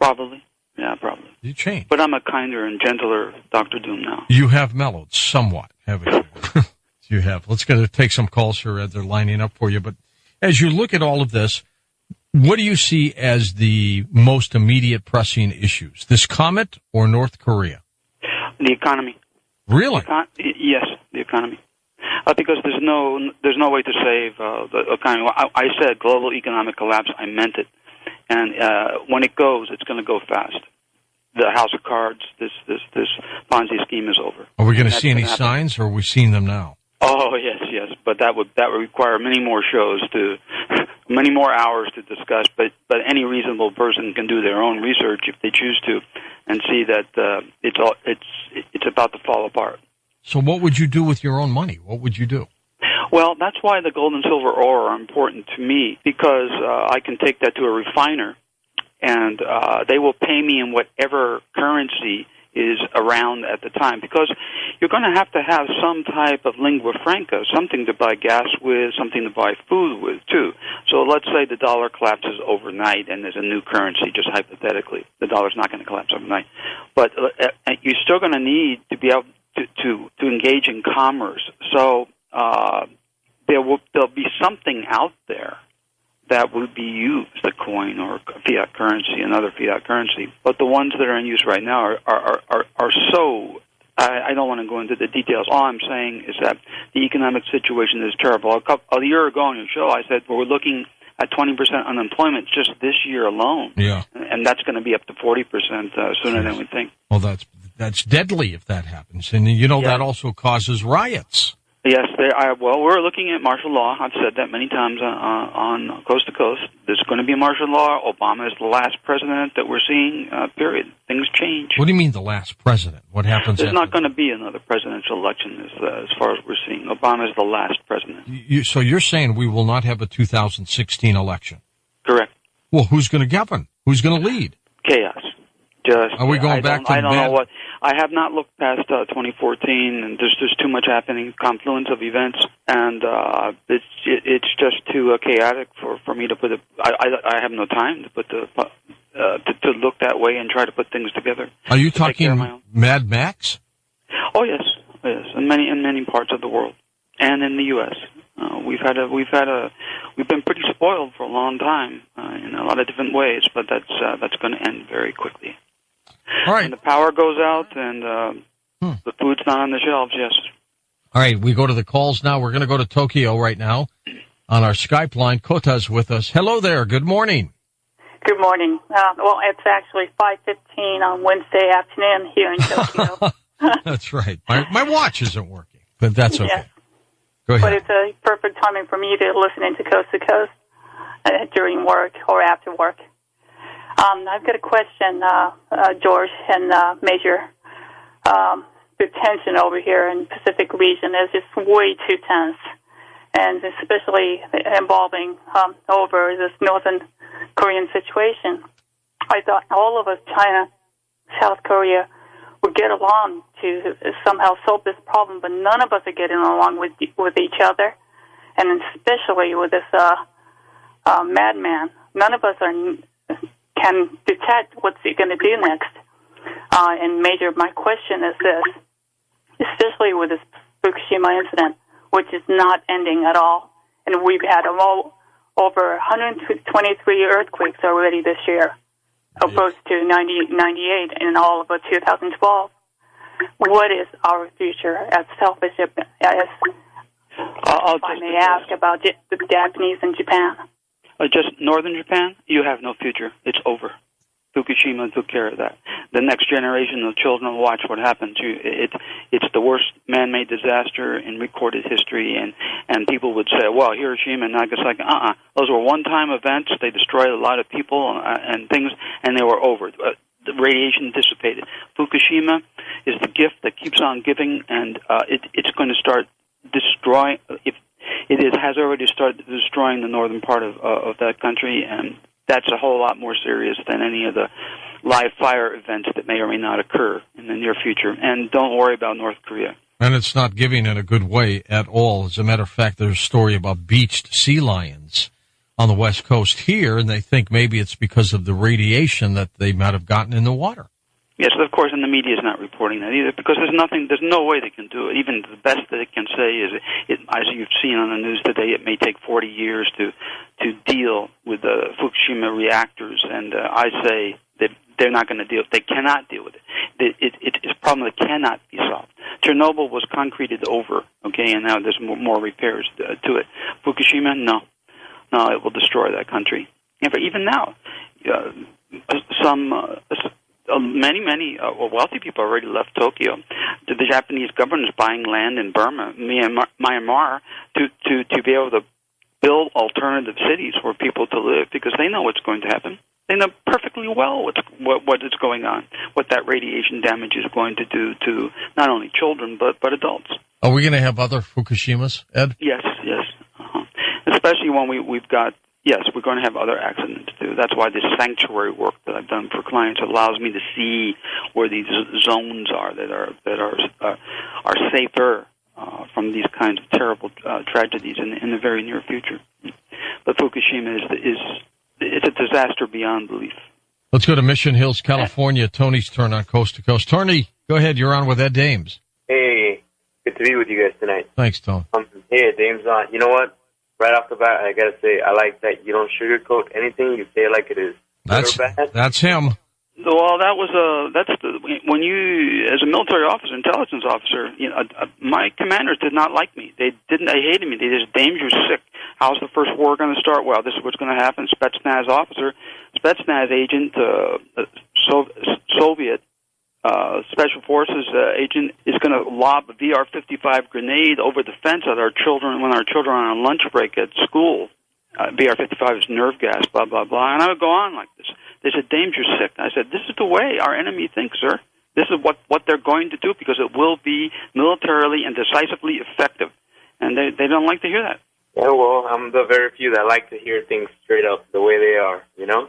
Probably. Yeah, probably. You changed. But I'm a kinder and gentler Dr. Doom now. You have mellowed somewhat, haven't you? You have. Let's take some calls here, Ed. They're lining up for you. But as you look at all of this, what do you see as the most immediate pressing issues? This comet or North Korea? The economy. Really? Yes, the economy. Because there's no way to save the economy. I said global economic collapse. I meant it. And when it goes, it's going to go fast. The house of cards, this Ponzi scheme is over. Are we going to see any signs, or are we seeing them now? Oh yes, but that would require many more shows many more hours to discuss. But any reasonable person can do their own research if they choose to, and see that it's about to fall apart. So what would you do with your own money? What would you do? Well, that's why the gold and silver ore are important to me, because I can take that to a refiner, and they will pay me in whatever currency is around at the time, because you're going to have some type of lingua franca, something to buy gas with, something to buy food with, too. So let's say the dollar collapses overnight and there's a new currency, just hypothetically. The dollar's not going to collapse overnight. But you're still going to need to be able to engage in commerce. So there'll be something out there that would be used, a coin or fiat currency, another fiat currency. But the ones that are in use right now are so, I don't want to go into the details. All I'm saying is that the economic situation is terrible. A year ago on your show, I said, well, we're looking at 20% unemployment just this year alone. Yeah. And that's going to be up to 40% sooner than we think. Well, that's deadly if that happens. And, that also causes riots. Yes, we're looking at martial law. I've said that many times on Coast to Coast. There's going to be a martial law. Obama is the last president that we're seeing, period. Things change. What do you mean the last president? What happens There's not going to be another presidential election as far as we're seeing. Obama is the last president. So you're saying we will not have a 2016 election? Correct. Well, who's going to govern? Who's going to lead? Chaos. Are we going back to I don't know what. I have not looked past 2014, and there's too much happening, confluence of events, and it's just too chaotic for me to put it. I have no time to put to look that way and try to put things together. Are you talking Mad Max? Oh yes, in many parts of the world, and in the U.S. We've been pretty spoiled for a long time in a lot of different ways, but that's going to end very quickly. All right. When the power goes out and the food's not on the shelves, yes. All right, we go to the calls now. We're going to go to Tokyo right now on our Skype line. Kota's with us. Hello there. Good morning. Good morning. Well, it's actually 5:15 on Wednesday afternoon here in Tokyo. That's right. My watch isn't working, but that's okay. Yes. Go ahead. But it's a perfect timing for me to listen into Coast to Coast during work or after work. I've got a question, George and Major. The tension over here in the Pacific region is just way too tense, and especially involving over this Northern Korean situation. I thought all of us, China, South Korea, would get along to somehow solve this problem, but none of us are getting along with each other, and especially with this madman. None of us can detect what's he going to do next. And Major, my question is this, especially with this Fukushima incident, which is not ending at all, and we've had over 123 earthquakes already this year, opposed to 98 in all of 2012. What is our future as selfish as I may ask about the Japanese and Japan? Just northern Japan, you have no future. It's over. Fukushima took care of that. The next generation of children will watch what happens. It's the worst man-made disaster in recorded history, and people would say, well, Hiroshima and Nagasaki, those were one-time events. They destroyed a lot of people and things, and they were over. The radiation dissipated. Fukushima is the gift that keeps on giving, and it's going to start destroying. It has already started destroying the northern part of that country, and that's a whole lot more serious than any of the live fire events that may or may not occur in the near future. And don't worry about North Korea. And it's not giving in a good way at all. As a matter of fact, there's a story about beached sea lions on the West Coast here, and they think maybe it's because of the radiation that they might have gotten in the water. Yes, of course, and the media is not reporting that either, because there's no way they can do it. Even the best that it can say is, as you've seen on the news today, it may take 40 years to deal with the Fukushima reactors, and I say that they're not going to deal. They cannot deal with it. It's a problem that cannot be solved. Chernobyl was concreted over, okay, and now there's more repairs to it. Fukushima, no, it will destroy that country. And even now, many wealthy people already left Tokyo. The Japanese government is buying land in Burma, Myanmar, to be able to build alternative cities for people to live, because they know what's going to happen. They know perfectly well what is going on, what that radiation damage is going to do to not only children but adults. Are we going to have other Fukushimas, Ed? Yes. Especially when we've got yes, we're going to have other accidents too. That's why this sanctuary work that I've done for clients allows me to see where these zones are that are safer from these kinds of terrible tragedies in the very near future. But Fukushima it's a disaster beyond belief. Let's go to Mission Hills, California. Tony's turn on Coast to Coast. Tony, go ahead. You're on with Ed Dames. Hey, good to be with you guys tonight. Thanks, Tony. Hey, Dames, you know what? Right off the bat, I gotta say, I like that you don't sugarcoat anything. You say it like it is. That's him. Well, when you, as a military officer, intelligence officer, my commanders did not like me. They hated me. They just, Dames, you're sick. How's the first war going to start? Well, this is what's going to happen. Spetsnaz officer, Spetsnaz agent, Soviet Special Forces agent is going to lob a VR-55 grenade over the fence at our children when our children are on lunch break at school. VR-55 is nerve gas, blah, blah, blah. And I would go on like this. They said, Dames, you're sick. I said, this is the way our enemy thinks, sir. This is what they're going to do because it will be militarily and decisively effective. And they don't like to hear that. Yeah, well, I'm the very few that like to hear things straight up the way they are, you know?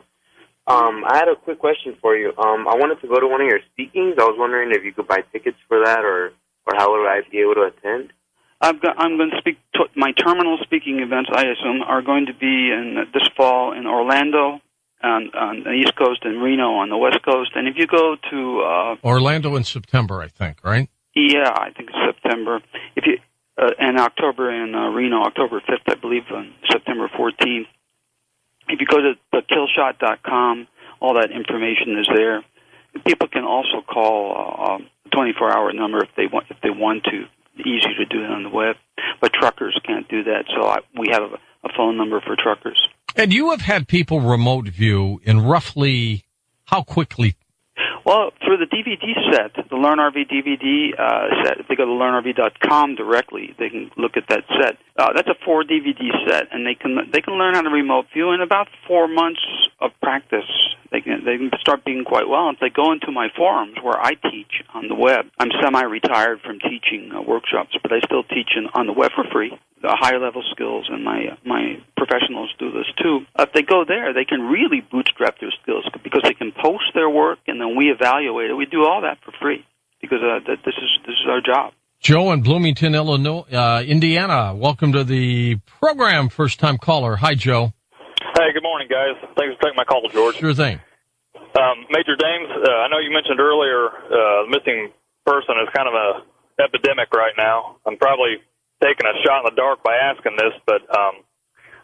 I had a quick question for you. I wanted to go to one of your speakings. I was wondering if you could buy tickets for that or how would I be able to attend? I'm going to speak. My terminal speaking events, I assume, are going to be this fall in Orlando on the East Coast and Reno on the West Coast. And if you go to Orlando in September, I think, right? Yeah, I think it's September. If you and October in Reno, October 5th, I believe, and September 14th. If you go to thekillshot.com, all that information is there. People can also call a 24-hour number if they want to. Easier to do it on the web, but truckers can't do that. So we have a phone number for truckers. And you have had people remote view in roughly how quickly? Well, through the DVD set, the Learn RV DVD set. If they go to learnrv.com directly, they can look at that set. That's a 4 DVD set, and they can learn how to remote view in about 4 months of practice. They can start being quite well. If they go into my forums where I teach on the web, I'm semi-retired from teaching workshops, but I still teach on the web for free. The higher level skills, and my professionals do this too. If they go there, they can really bootstrap their skills because they can post their work, and then we evaluate it. We do all that for free because this is our job. Joe in Bloomington, Illinois, Indiana. Welcome to the program, first time caller. Hi, Joe. Hey, good morning, guys. Thanks for taking my call, George. Sure thing. Major Dames, I know you mentioned earlier missing person is kind of an epidemic right now. I'm probably taking a shot in the dark by asking this, but I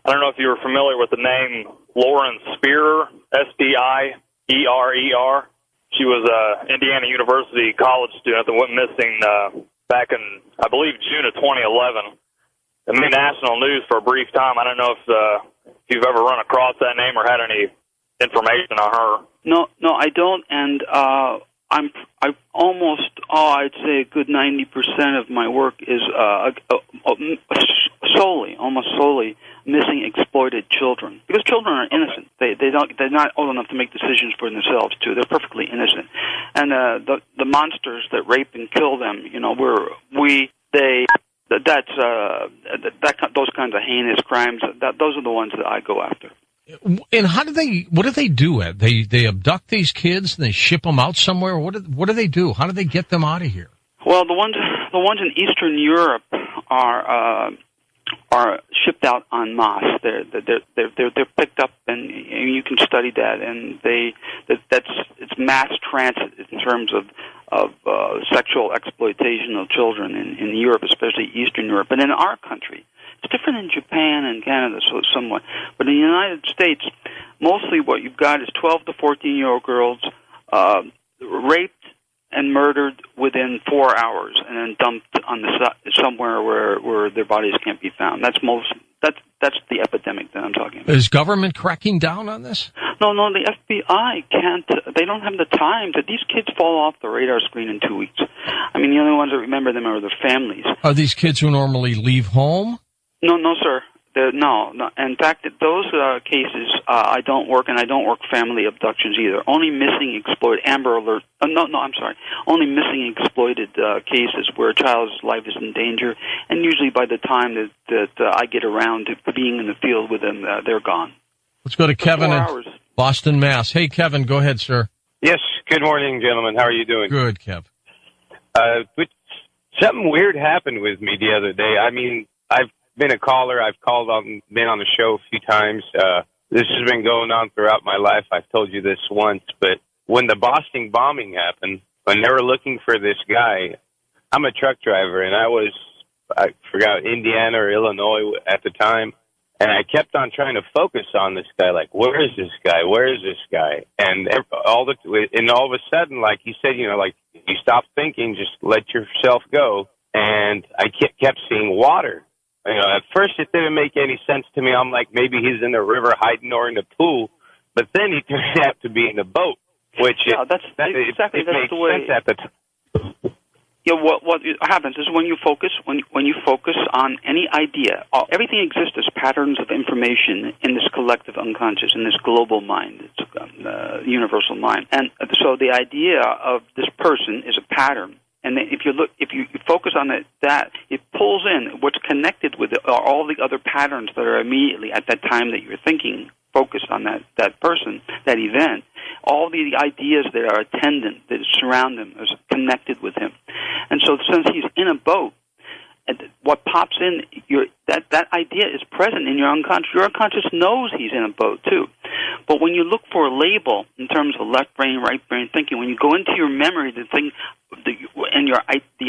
don't know if you were familiar with the name Lauren Spearer, Spierer. She was an Indiana University college student that went missing back in, I believe, June of 2011. It made national news for a brief time. I don't know if you've ever run across that name or had any information on her. No, I don't, and I'd say a good 90% of my work is almost solely missing exploited children, because children are innocent. They're not old enough to make decisions for themselves too. They're perfectly innocent, and the monsters that rape and kill them, those kinds of heinous crimes. Those are the ones that I go after. And what do they do? They abduct these kids and they ship them out somewhere? What do they do? How do they get them out of here? Well, the ones in Eastern Europe are shipped out en masse. They're picked up, and you can study that. And it's mass transit in terms of sexual exploitation of children in Europe, especially Eastern Europe. But in our country, it's different in Japan and Canada, so somewhat. But in the United States, mostly what you've got is 12 to 14-year-old girls raped and murdered within 4 hours, and then dumped on somewhere where their bodies can't be found. That's the epidemic that I'm talking about. Is government cracking down on this? No, the FBI can't. They don't have the time. These kids fall off the radar screen in 2 weeks. I mean, the only ones that remember them are their families. Are these kids who normally leave home? No, sir. No. In fact, those cases, I don't work, and I don't work family abductions either. Only missing, exploited, Amber Alert. Only missing, exploited cases where a child's life is in danger, and usually by the time that I get around to being in the field with them, they're gone. Let's go to Kevin 4 in hours. Boston, Mass. Hey, Kevin, go ahead, sir. Yes, good morning, gentlemen. How are you doing? Good, Kev. Something weird happened with me the other day. I mean, I've been a caller. I've called on, been on the show a few times. This has been going on throughout my life. I've told you this once, but when the Boston bombing happened, when they were looking for this guy, I'm a truck driver, and I forgot, Indiana or Illinois at the time, and I kept on trying to focus on this guy, like, where is this guy? Where is this guy? And all of a sudden, like you said, you know, like, you stop thinking, just let yourself go, and I kept seeing water. You know, at first it didn't make any sense to me. I'm like, maybe he's in the river hiding or in the pool, but then he turned out to be in the boat, which it makes sense at the time. Yeah, what happens is when you focus on any idea, everything exists as patterns of information in this collective unconscious, in this global mind, it's universal mind. And so the idea of this person is a pattern. And if you focus on that, it pulls in what's connected with it, all the other patterns that are immediately at that time that you're thinking, focused on that person, that event. All the ideas that are attendant, that surround him, is connected with him. And so since he's in a boat, what pops in, that idea is present in your unconscious. Your unconscious knows he's in a boat, too. But when you look for a label in terms of left brain, right brain thinking, when you go into your memory, the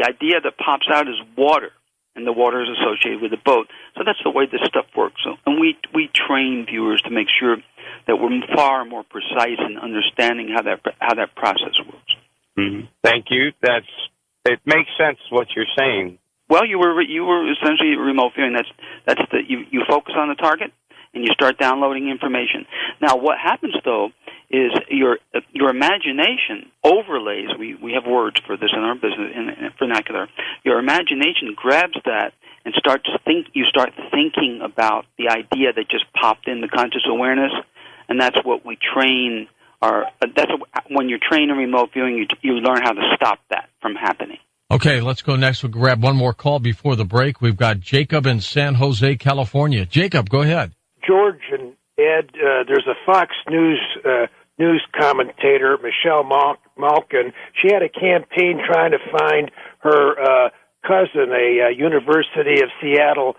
idea that pops out is water, and the water is associated with the boat. So that's the way this stuff works. So, and we train viewers to make sure that we're far more precise in understanding how that process works. Mm-hmm. Thank you. It makes sense what you're saying. Well, you were essentially remote viewing. You focus on the target and you start downloading information. Now, what happens though is your imagination overlays. We have words for this in our business in vernacular. Your imagination grabs that and you start thinking about the idea that just popped in the conscious awareness, and that's what we train. When you're trained in remote viewing, you learn how to stop that from happening. Okay, let's go next. We'll grab one more call before the break. We've got Jacob in San Jose, California. Jacob, go ahead. George and Ed, there's a Fox News commentator, Michelle Malkin. She had a campaign trying to find her cousin, a University of Seattle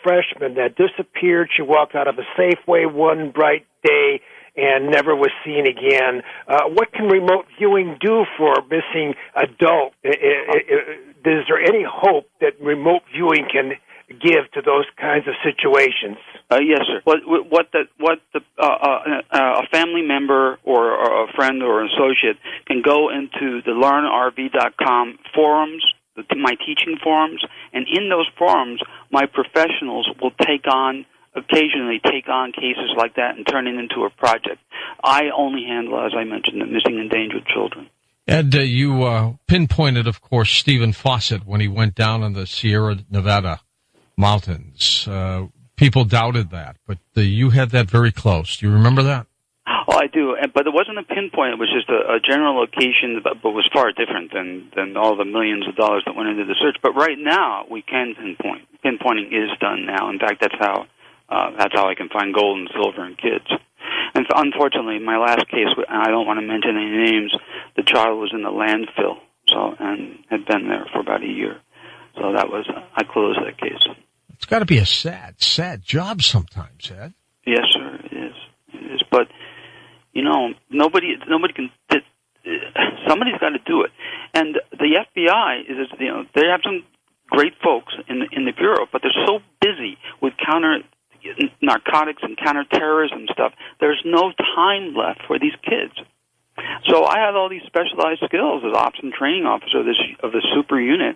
freshman that disappeared. She walked out of a Safeway one bright day and never was seen again. What can remote viewing do for a missing adult? Is there any hope that remote viewing can give to those kinds of situations? Yes, sir. A family member or a friend or an associate can go into the learnrv.com forums, my teaching forums, and in those forums, my professionals will occasionally take on cases like that and turn it into a project. I only handle, as I mentioned, the missing and endangered children. Ed, you pinpointed, of course, Stephen Fawcett when he went down in the Sierra Nevada mountains. People doubted that, but you had that very close. Do you remember that? Oh, I do, but it wasn't a pinpoint. It was just a general location, but was far different than all the millions of dollars that went into the search. But right now, we can pinpoint. Pinpointing is done now. In fact, that's how I can find gold and silver in kids. And unfortunately, my last case, I don't want to mention any names, the child was in the landfill, and had been there for about a year. So I closed that case. It's got to be a sad job sometimes, Ed. Yes, sir, it is. It is, but nobody can. Somebody's got to do it, and the FBI they have some great folks in the bureau, but they're so busy with counter narcotics and counterterrorism stuff. There's no time left for these kids. So I have all these specialized skills as ops and training officer of the super unit,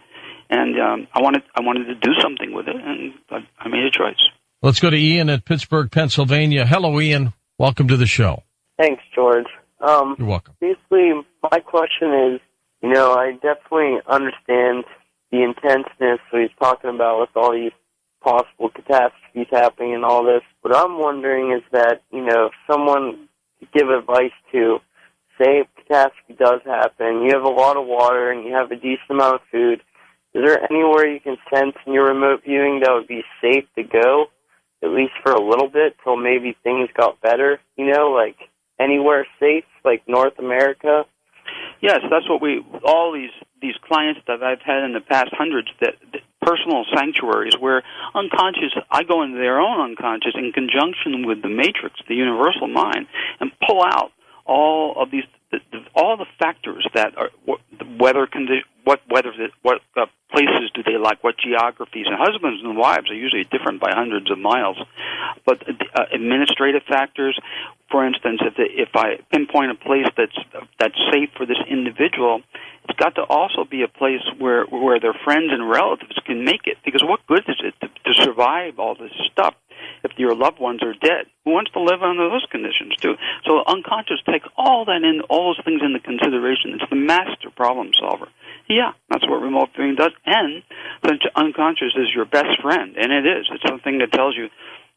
and I wanted to do something with it, and I made a choice. Let's go to Ian at Pittsburgh, Pennsylvania. Hello, Ian. Welcome to the show. Thanks, George. You're welcome. Basically, my question is, I definitely understand the intenseness that he's talking about with all these possible catastrophes happening and all this. What I'm wondering is that, if someone to give advice to, say a catastrophe does happen, you have a lot of water and you have a decent amount of food, is there anywhere you can sense in your remote viewing that would be safe to go? at least for a little bit, till maybe things got better, you know, like anywhere safe, like North America? Yes, that's what all these clients that I've had in the past, hundreds, that personal sanctuaries where unconscious, I go into their own unconscious in conjunction with the matrix, the universal mind, and pull out all of these, all the factors that are the weather condition, what places do they like, what geographies, and husbands and wives are usually different by hundreds of miles. But administrative factors, for instance, if I pinpoint a place that's safe for this individual, it's got to also be a place where their friends and relatives can make it. Because what good is it to survive all this stuff if your loved ones are dead? Who wants to live under those conditions too? So unconscious takes all those things into consideration. It's the master problem solver. Yeah, that's what remote viewing does. And the unconscious is your best friend, and it is. It's something that tells you,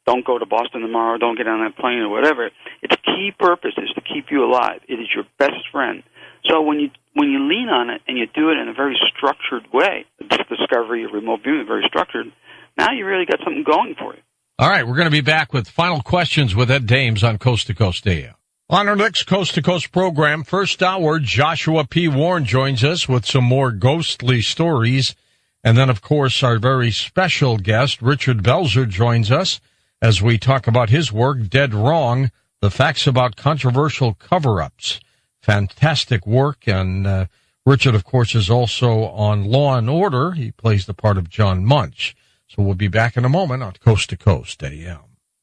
don't go to Boston tomorrow, don't get on that plane or whatever. Its key purpose is to keep you alive. It is your best friend. So when you lean on it and you do it in a very structured way, this discovery of remote viewing is very structured, now you really got something going for you. All right, we're going to be back with final questions with Ed Dames on Coast to Coast AM. On our next Coast to Coast program, first hour, Joshua P. Warren joins us with some more ghostly stories. And then, of course, our very special guest, Richard Belzer, joins us as we talk about his work, Dead Wrong, the facts about controversial cover-ups. Fantastic work. And Richard, of course, is also on Law and Order. He plays the part of John Munch. So we'll be back in a moment on Coast to Coast AM.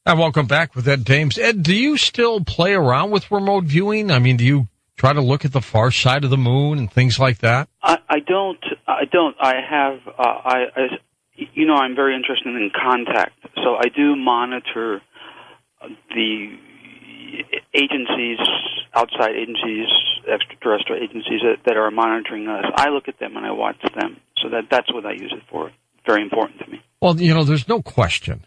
And welcome back with Ed Dames. Ed, do you still play around with remote viewing? I mean, do you try to look at the far side of the moon and things like that? I don't. I have, I'm very interested in contact. So I do monitor the agencies, outside agencies, extraterrestrial agencies that are monitoring us. I look at them and I watch them. So that's what I use it for. Very important to me. Well, there's no question.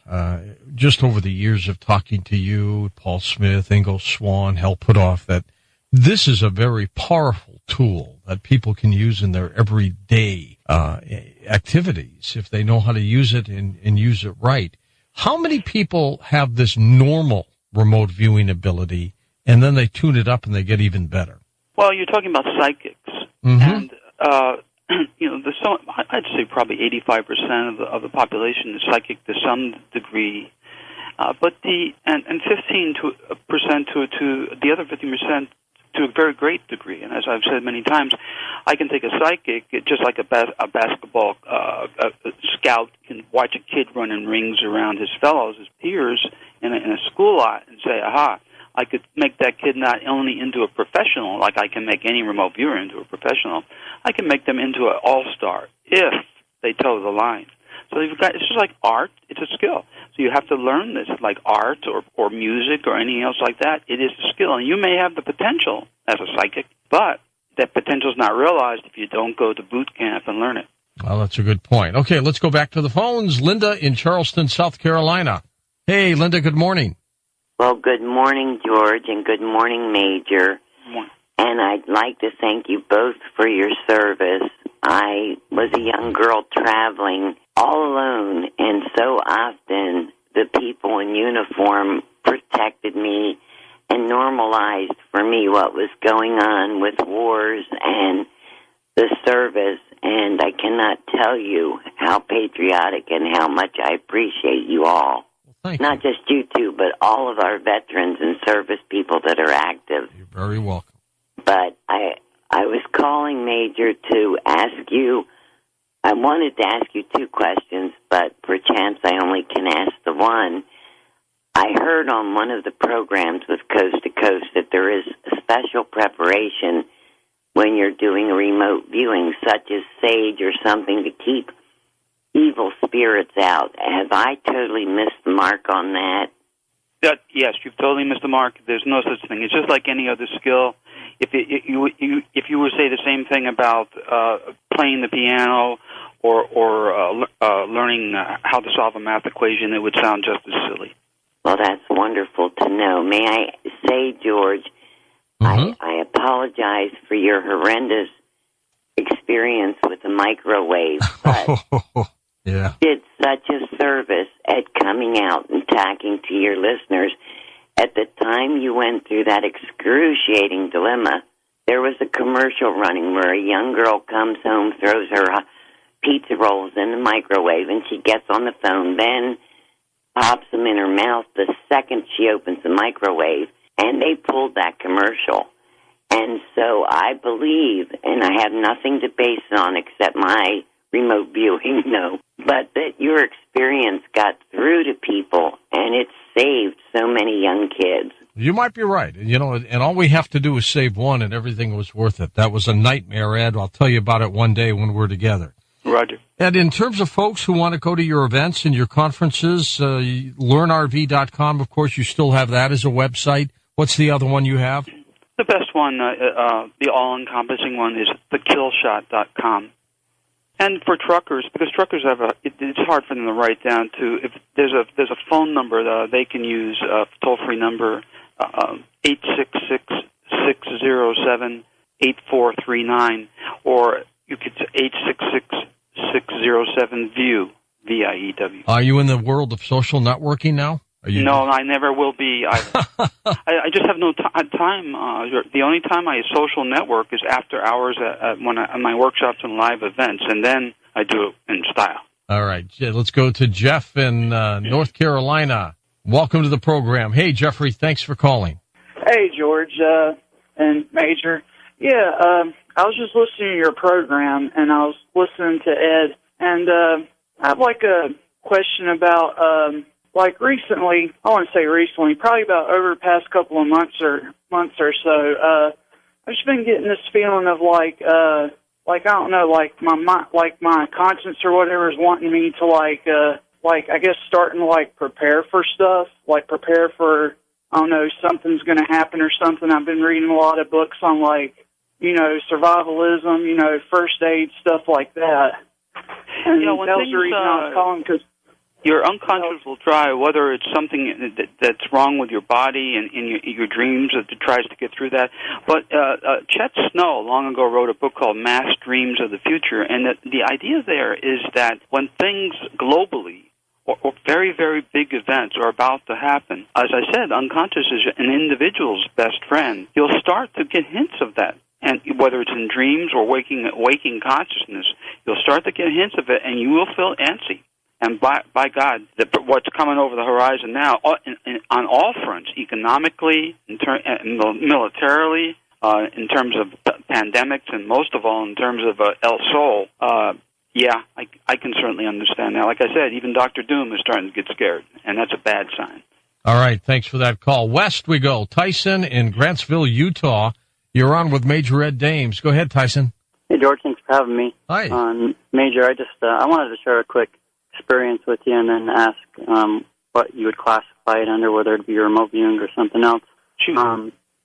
Just over the years of talking to you, Paul Smith, Ingo Swan, Hal Putoff, that this is a very powerful tool that people can use in their everyday activities if they know how to use it and use it right. How many people have this normal remote viewing ability, and then they tune it up and they get even better? Well, you're talking about psychics, and I'd say probably 85% of the population is psychic to some degree, but 15% to the other 15% to a very great degree. And as I've said many times, I can take a psychic, just like a basketball scout can watch a kid run in rings around his fellows, his peers, in a school lot, and say, aha, I could make that kid not only into a professional, like I can make any remote viewer into a professional, I can make them into an all-star if they toe the line. So it's just like art, it's a skill. So you have to learn this, like art or music or anything else like that. It is a skill. And you may have the potential as a psychic, but that potential is not realized if you don't go to boot camp and learn it. Well, that's a good point. Okay, let's go back to the phones. Linda in Charleston, South Carolina. Hey, Linda, good morning. Well, good morning, George, and good morning, Major. Good morning. And I'd like to thank you both for your service. I was a young girl traveling all alone, and so often the people in uniform protected me and normalized for me what was going on with wars and the service. And I cannot tell you how patriotic and how much I appreciate you all. Not just you two, but all of our veterans and service people that are active. You're very welcome. But I was calling, Major, to ask you, I wanted to ask you two questions, but perchance I only can ask the one. I heard on one of the programs with Coast to Coast that there is a special preparation when you're doing remote viewing, such as sage or something to keep evil spirits out. Have I totally missed the mark on that? Yes, you've totally missed the mark. There's no such thing. It's just like any other skill. If you were to say the same thing about playing the piano or learning how to solve a math equation, it would sound just as silly. Well, that's wonderful to know. May I say, George, I apologize for your horrendous experience with the microwave, but yeah. did such a service at coming out and tacking to your listeners, at the time you went through that excruciating dilemma, there was a commercial running where a young girl comes home, throws her pizza rolls in the microwave, and she gets on the phone, then pops them in her mouth the second she opens the microwave, and they pulled that commercial. And so I believe, and I have nothing to base it on except my remote viewing, but that your experience got through to people, and it saved so many young kids. You might be right. And all we have to do is save one, and everything was worth it. That was a nightmare, Ed. I'll tell you about it one day when we're together. Roger. And in terms of folks who want to go to your events and your conferences, learnrv.com, of course, you still have that as a website. What's the other one you have? The best one, the all-encompassing one, is thekillshot.com. And for truckers, because truckers have it's hard for them to write down to. If there's a phone number that they can use, a toll-free number, 866-607-8439, or you could say 866-607-VIEW, VIEW. Are you in the world of social networking now? No, I never will be. I just have no time. The only time I social network is after hours at my workshops and live events, and then I do it in style. All right, let's go to Jeff in North Carolina. Welcome to the program. Hey, Jeffrey, thanks for calling. Hey, George and Major. Yeah, I was just listening to your program, and I was listening to Ed, and I have like a question about like recently. I want to say recently, probably about over the past couple of months or so. I've just been getting this feeling of like I don't know, like my conscience or whatever is wanting me to like I guess starting to like prepare for stuff, like prepare for, I don't know, something's going to happen or something. I've been reading a lot of books on like, survivalism, first aid, stuff like that. And that was the reason I was calling, because your unconscious will try, whether it's something that's wrong with your body and in your dreams, that it tries to get through that. But Chet Snow long ago wrote a book called Mass Dreams of the Future, and the idea there is that when things globally or very, very big events are about to happen, as I said, unconscious is an individual's best friend. You'll start to get hints of that. And whether it's in dreams or waking consciousness, you'll start to get hints of it, and you will feel antsy. And by God, what's coming over the horizon now, on all fronts, economically, militarily, in terms of pandemics, and most of all in terms of El Sol, yeah, I can certainly understand that. Like I said, even Dr. Doom is starting to get scared, and that's a bad sign. All right, thanks for that call. West we go. Tyson in Grantsville, Utah. You're on with Major Ed Dames. Go ahead, Tyson. Hey, George, thanks for having me. Hi. Major, I wanted to share a quick experience with you and then ask what you would classify it under, whether it be remote viewing or something else.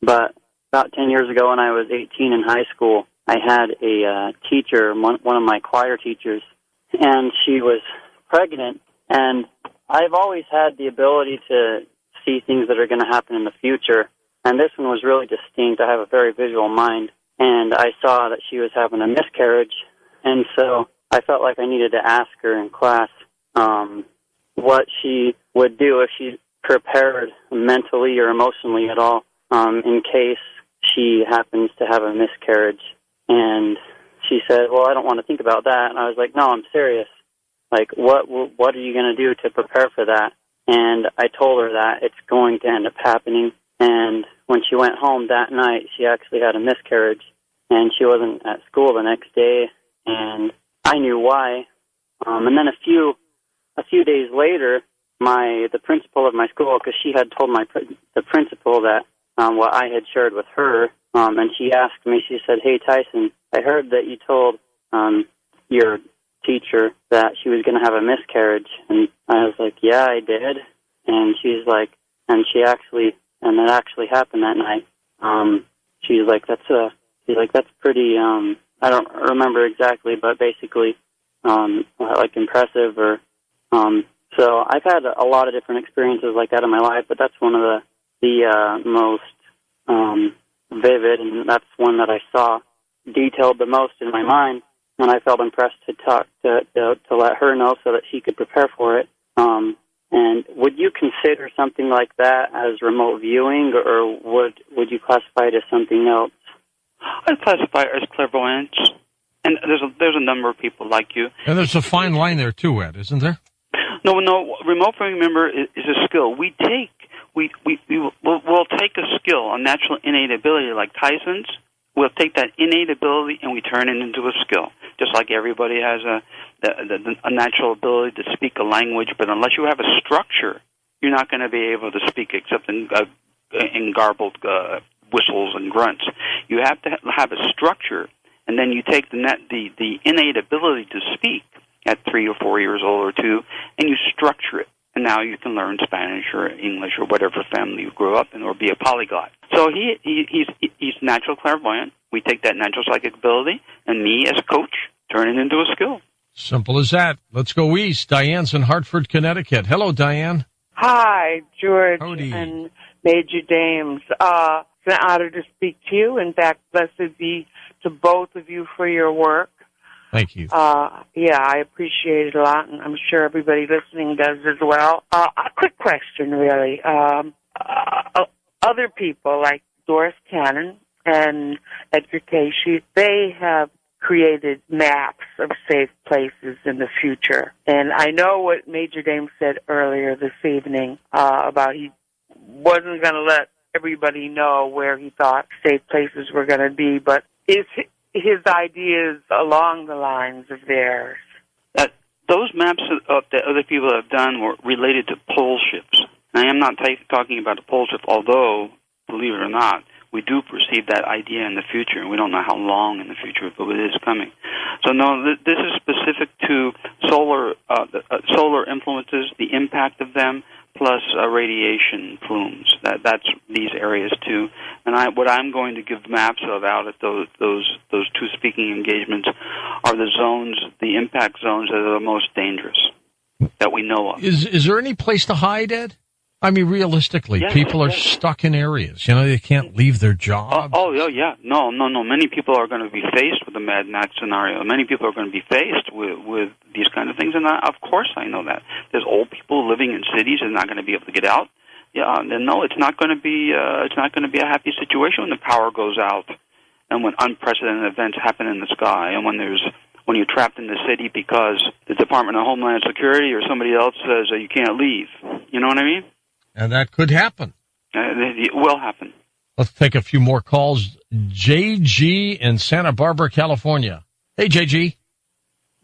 But about 10 years ago when I was 18 in high school, I had a teacher, one of my choir teachers, and she was pregnant, and I've always had the ability to see things that are going to happen in the future, and this one was really distinct. I have a very visual mind, and I saw that she was having a miscarriage, and so I felt like I needed to ask her in class what she would do if she prepared mentally or emotionally at all in case she happens to have a miscarriage. And she said, well, I don't want to think about that. And I was like, no, I'm serious. Like, what are you going to do to prepare for that? And I told her that it's going to end up happening. And when she went home that night, she actually had a miscarriage, and she wasn't at school the next day, and I knew why. And then a few days later, the principal of my school, because she had told the principal that what I had shared with her, and she asked me, she said, hey, Tyson, I heard that you told your teacher that she was going to have a miscarriage. And I was like, yeah, I did. And she's like, and that actually happened that night. She's like, that's pretty, I don't remember exactly, but basically, like impressive or, so I've had a lot of different experiences like that in my life, but that's one of the most, vivid, and that's one that I saw detailed the most in my mind, and I felt impressed to talk to let her know so that she could prepare for it. And would you consider something like that as remote viewing, or would you classify it as something else? I'd classify it as clairvoyance. And there's a number of people like you. And there's a fine line there too, Ed, isn't there? No. Remote viewing, remember, is a skill. We'll take a skill, a natural innate ability like Tyson's. We'll take that innate ability and we turn it into a skill. Just like everybody has a natural ability to speak a language, but unless you have a structure, you're not going to be able to speak except in garbled whistles and grunts. You have to have a structure, and then you take the innate ability to speak at 3 or 4 years old or 2, and you structure it. And now you can learn Spanish or English or whatever family you grew up in, or be a polyglot. So he's natural clairvoyant. We take that natural psychic ability, and me as coach turn it into a skill. Simple as that. Let's go east. Diane's in Hartford, Connecticut. Hello, Diane. Hi, George Howdy. and Major Dames. It's an honor to speak to you. In fact, blessed be to both of you for your work. Thank you. I appreciate it a lot, and I'm sure everybody listening does as well. A quick question, really. Other people like Doris Cannon and Edgar Cayce, they have created maps of safe places in the future. And I know what Major Dame said earlier this evening about he wasn't going to let everybody know where he thought safe places were going to be, but is his ideas along the lines of theirs? Those maps that other people have done were related to pole shifts. I am not talking about a pole shift, although, believe it or not, we do perceive that idea in the future, and we don't know how long in the future, but it is coming. So, no, this is specific to solar influences, the impact of them, plus radiation plumes. That's these areas too. And what I'm going to give maps of out at those two speaking engagements are the zones, the impact zones that are the most dangerous that we know of. Is there any place to hide, Ed? I mean, realistically, yes, people are stuck in areas. You know, they can't leave their jobs. Yeah. No. Many people are going to be faced with a Mad Max scenario. Many people are going to be faced with these kind of things, and of course I know that. There's old people living in cities and not going to be able to get out. Yeah, and no, it's not going to be a happy situation when the power goes out, and when unprecedented events happen in the sky, and when you're trapped in the city because the Department of Homeland Security or somebody else says you can't leave. You know what I mean? And that could happen. It will happen. Let's take a few more calls. JG in Santa Barbara, California. Hey, JG.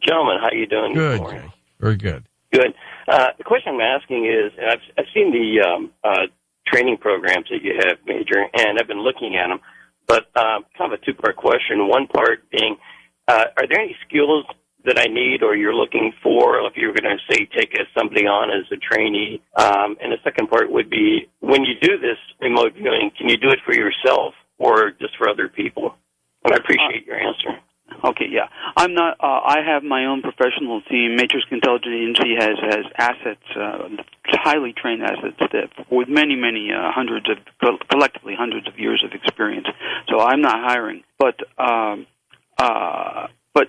Gentlemen, how you doing? Good, Jay. Very good. Good. The question I'm asking is, I've seen the training programs that you have, Major, and I've been looking at them, but kind of a two-part question. One part being, are there any skills that I need or you're looking for if you're going to, say, take somebody on as a trainee? And the second part would be, when you do this remote viewing, can you do it for yourself or just for other people? And I appreciate your answer. Okay, yeah. I'm not. I have my own professional team. Matrix Intelligence Agency has assets, highly trained assets that with many collectively hundreds of years of experience. So I'm not hiring, but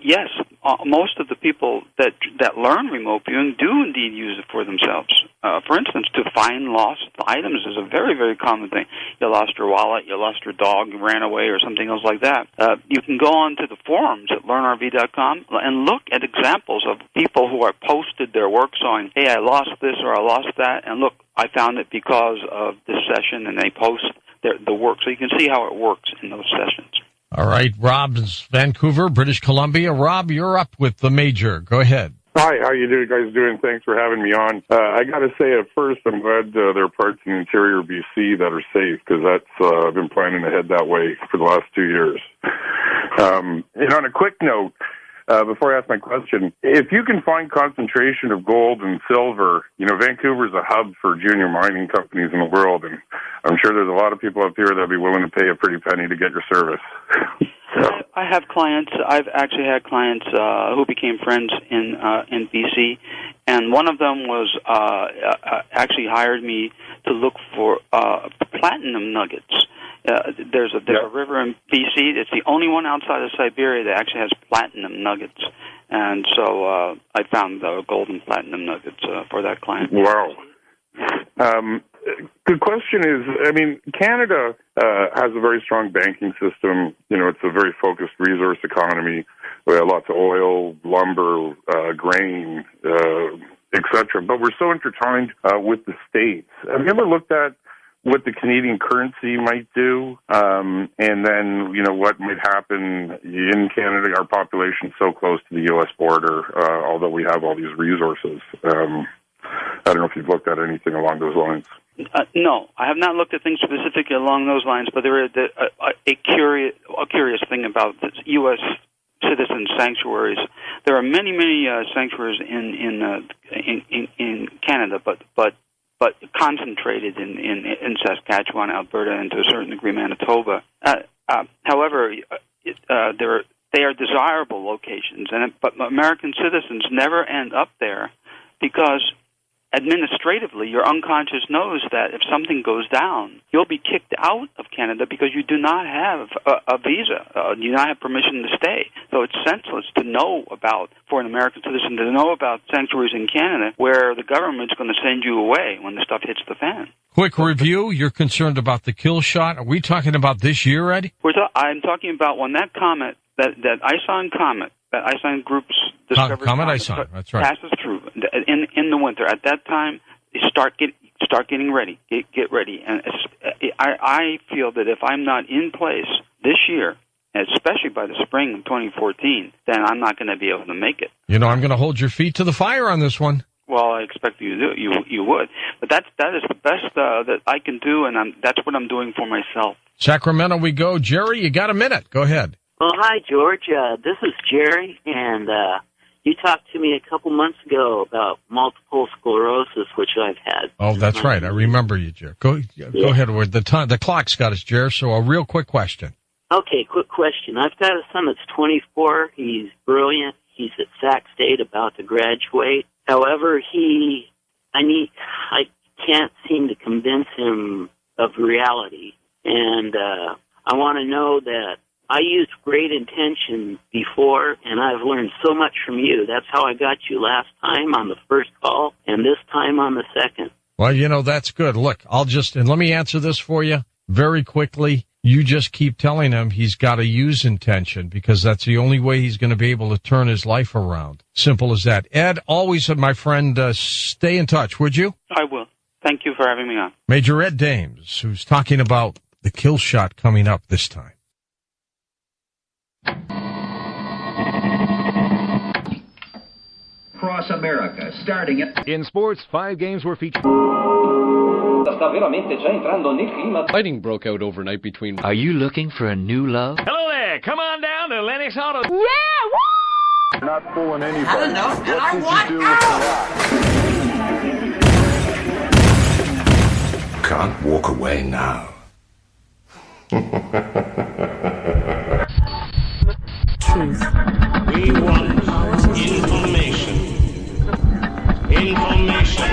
yes, most of the people that learn remote viewing do indeed use it for themselves. For instance, to find lost items is a very, very common thing. You lost your wallet, you lost your dog, you ran away, or something else like that. You can go on to the forums at learnrv.com and look at examples of people who have posted their work saying, hey, I lost this or I lost that, and look, I found it because of this session, and they post the work. So you can see how it works in those sessions. All right, Rob's Vancouver, British Columbia. Rob, you're up with the Major. Go ahead. Hi, how you guys doing? Thanks for having me on. I got to say, at first, I'm glad there are parts in interior BC that are safe, because I've been planning to head that way for the last 2 years. On a quick note, before I ask my question, if you can find concentration of gold and silver, Vancouver's a hub for junior mining companies in the world, and I'm sure there's a lot of people up here that'd be willing to pay a pretty penny to get your service. I have clients. I've actually had clients who became friends in BC, and one of them was actually hired me to look for platinum nuggets. There's a river in BC. It's the only one outside of Siberia that actually has platinum nuggets. And so I found gold and platinum nuggets for that client. Wow. The question is, I mean, Canada has a very strong banking system. You know, it's a very focused resource economy. We have lots of oil, lumber, grain, etc. But we're so intertwined with the States. Have you ever looked at what the Canadian currency might do, and then, you know, what might happen in Canada? Our population's so close to the U.S. border, although we have all these resources. I don't know if you've looked at anything along those lines. No, I have not looked at things specifically along those lines, but there is a curious thing about the U.S. citizen sanctuaries. There are many sanctuaries in Canada, but concentrated in Saskatchewan, Alberta, and to a certain degree Manitoba. However, they are desirable locations, but American citizens never end up there because administratively your unconscious knows that if something goes down, you'll be kicked out of Canada because you do not have a visa. You do not have permission to stay. So it's senseless to know about, for an American citizen, to know about sanctuaries in Canada where the government's going to send you away when the stuff hits the fan. Quick review, you're concerned about the kill shot. Are we talking about this year, Eddie? I'm talking about when that comet, that ISON comet, that ISON group's discovered Comet ISON, that's right, passes through in the winter. At that time, start getting ready. Get ready. And I feel that if I'm not in place this year, especially by the spring of 2014, then I'm not going to be able to make it. You know, I'm going to hold your feet to the fire on this one. Well, I expect you to do. You would, but that is the best that I can do, and that's what I'm doing for myself. Sacramento, we go. Jerry, you got a minute? Go ahead. Well, hi, George. This is Jerry, and you talked to me a couple months ago about multiple sclerosis, which I've had. Oh, that's right. I remember you, Jerry. Go ahead. The clock's got us, Jerry, so a real quick question. Okay, quick question. I've got a son that's 24. He's brilliant. He's at Sac State, about to graduate. However, I can't seem to convince him of reality, and I want to know that I used great intention before, and I've learned so much from you. That's how I got you last time on the first call, and this time on the second. Well, you know, that's good. Look, and let me answer this for you very quickly. You just keep telling him he's got to use intention because that's the only way he's going to be able to turn his life around. Simple as that. Ed, always, my friend, stay in touch, would you? I will. Thank you for having me on. Major Ed Dames, who's talking about the kill shot coming up this time. Across America, starting at... In sports, 5 games were featured. Fighting broke out overnight between... Are you looking for a new love? Hello there, come on down to Lennox Auto. Yeah, woo! You're not fooling anybody. I don't know, and I want out! Can't walk away now. Truth. We want information. Information.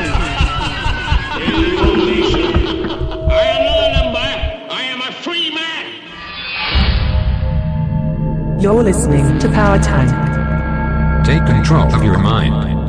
Information. I am not a number. I am a free man. You're listening to PowerTank. Take control of your mind.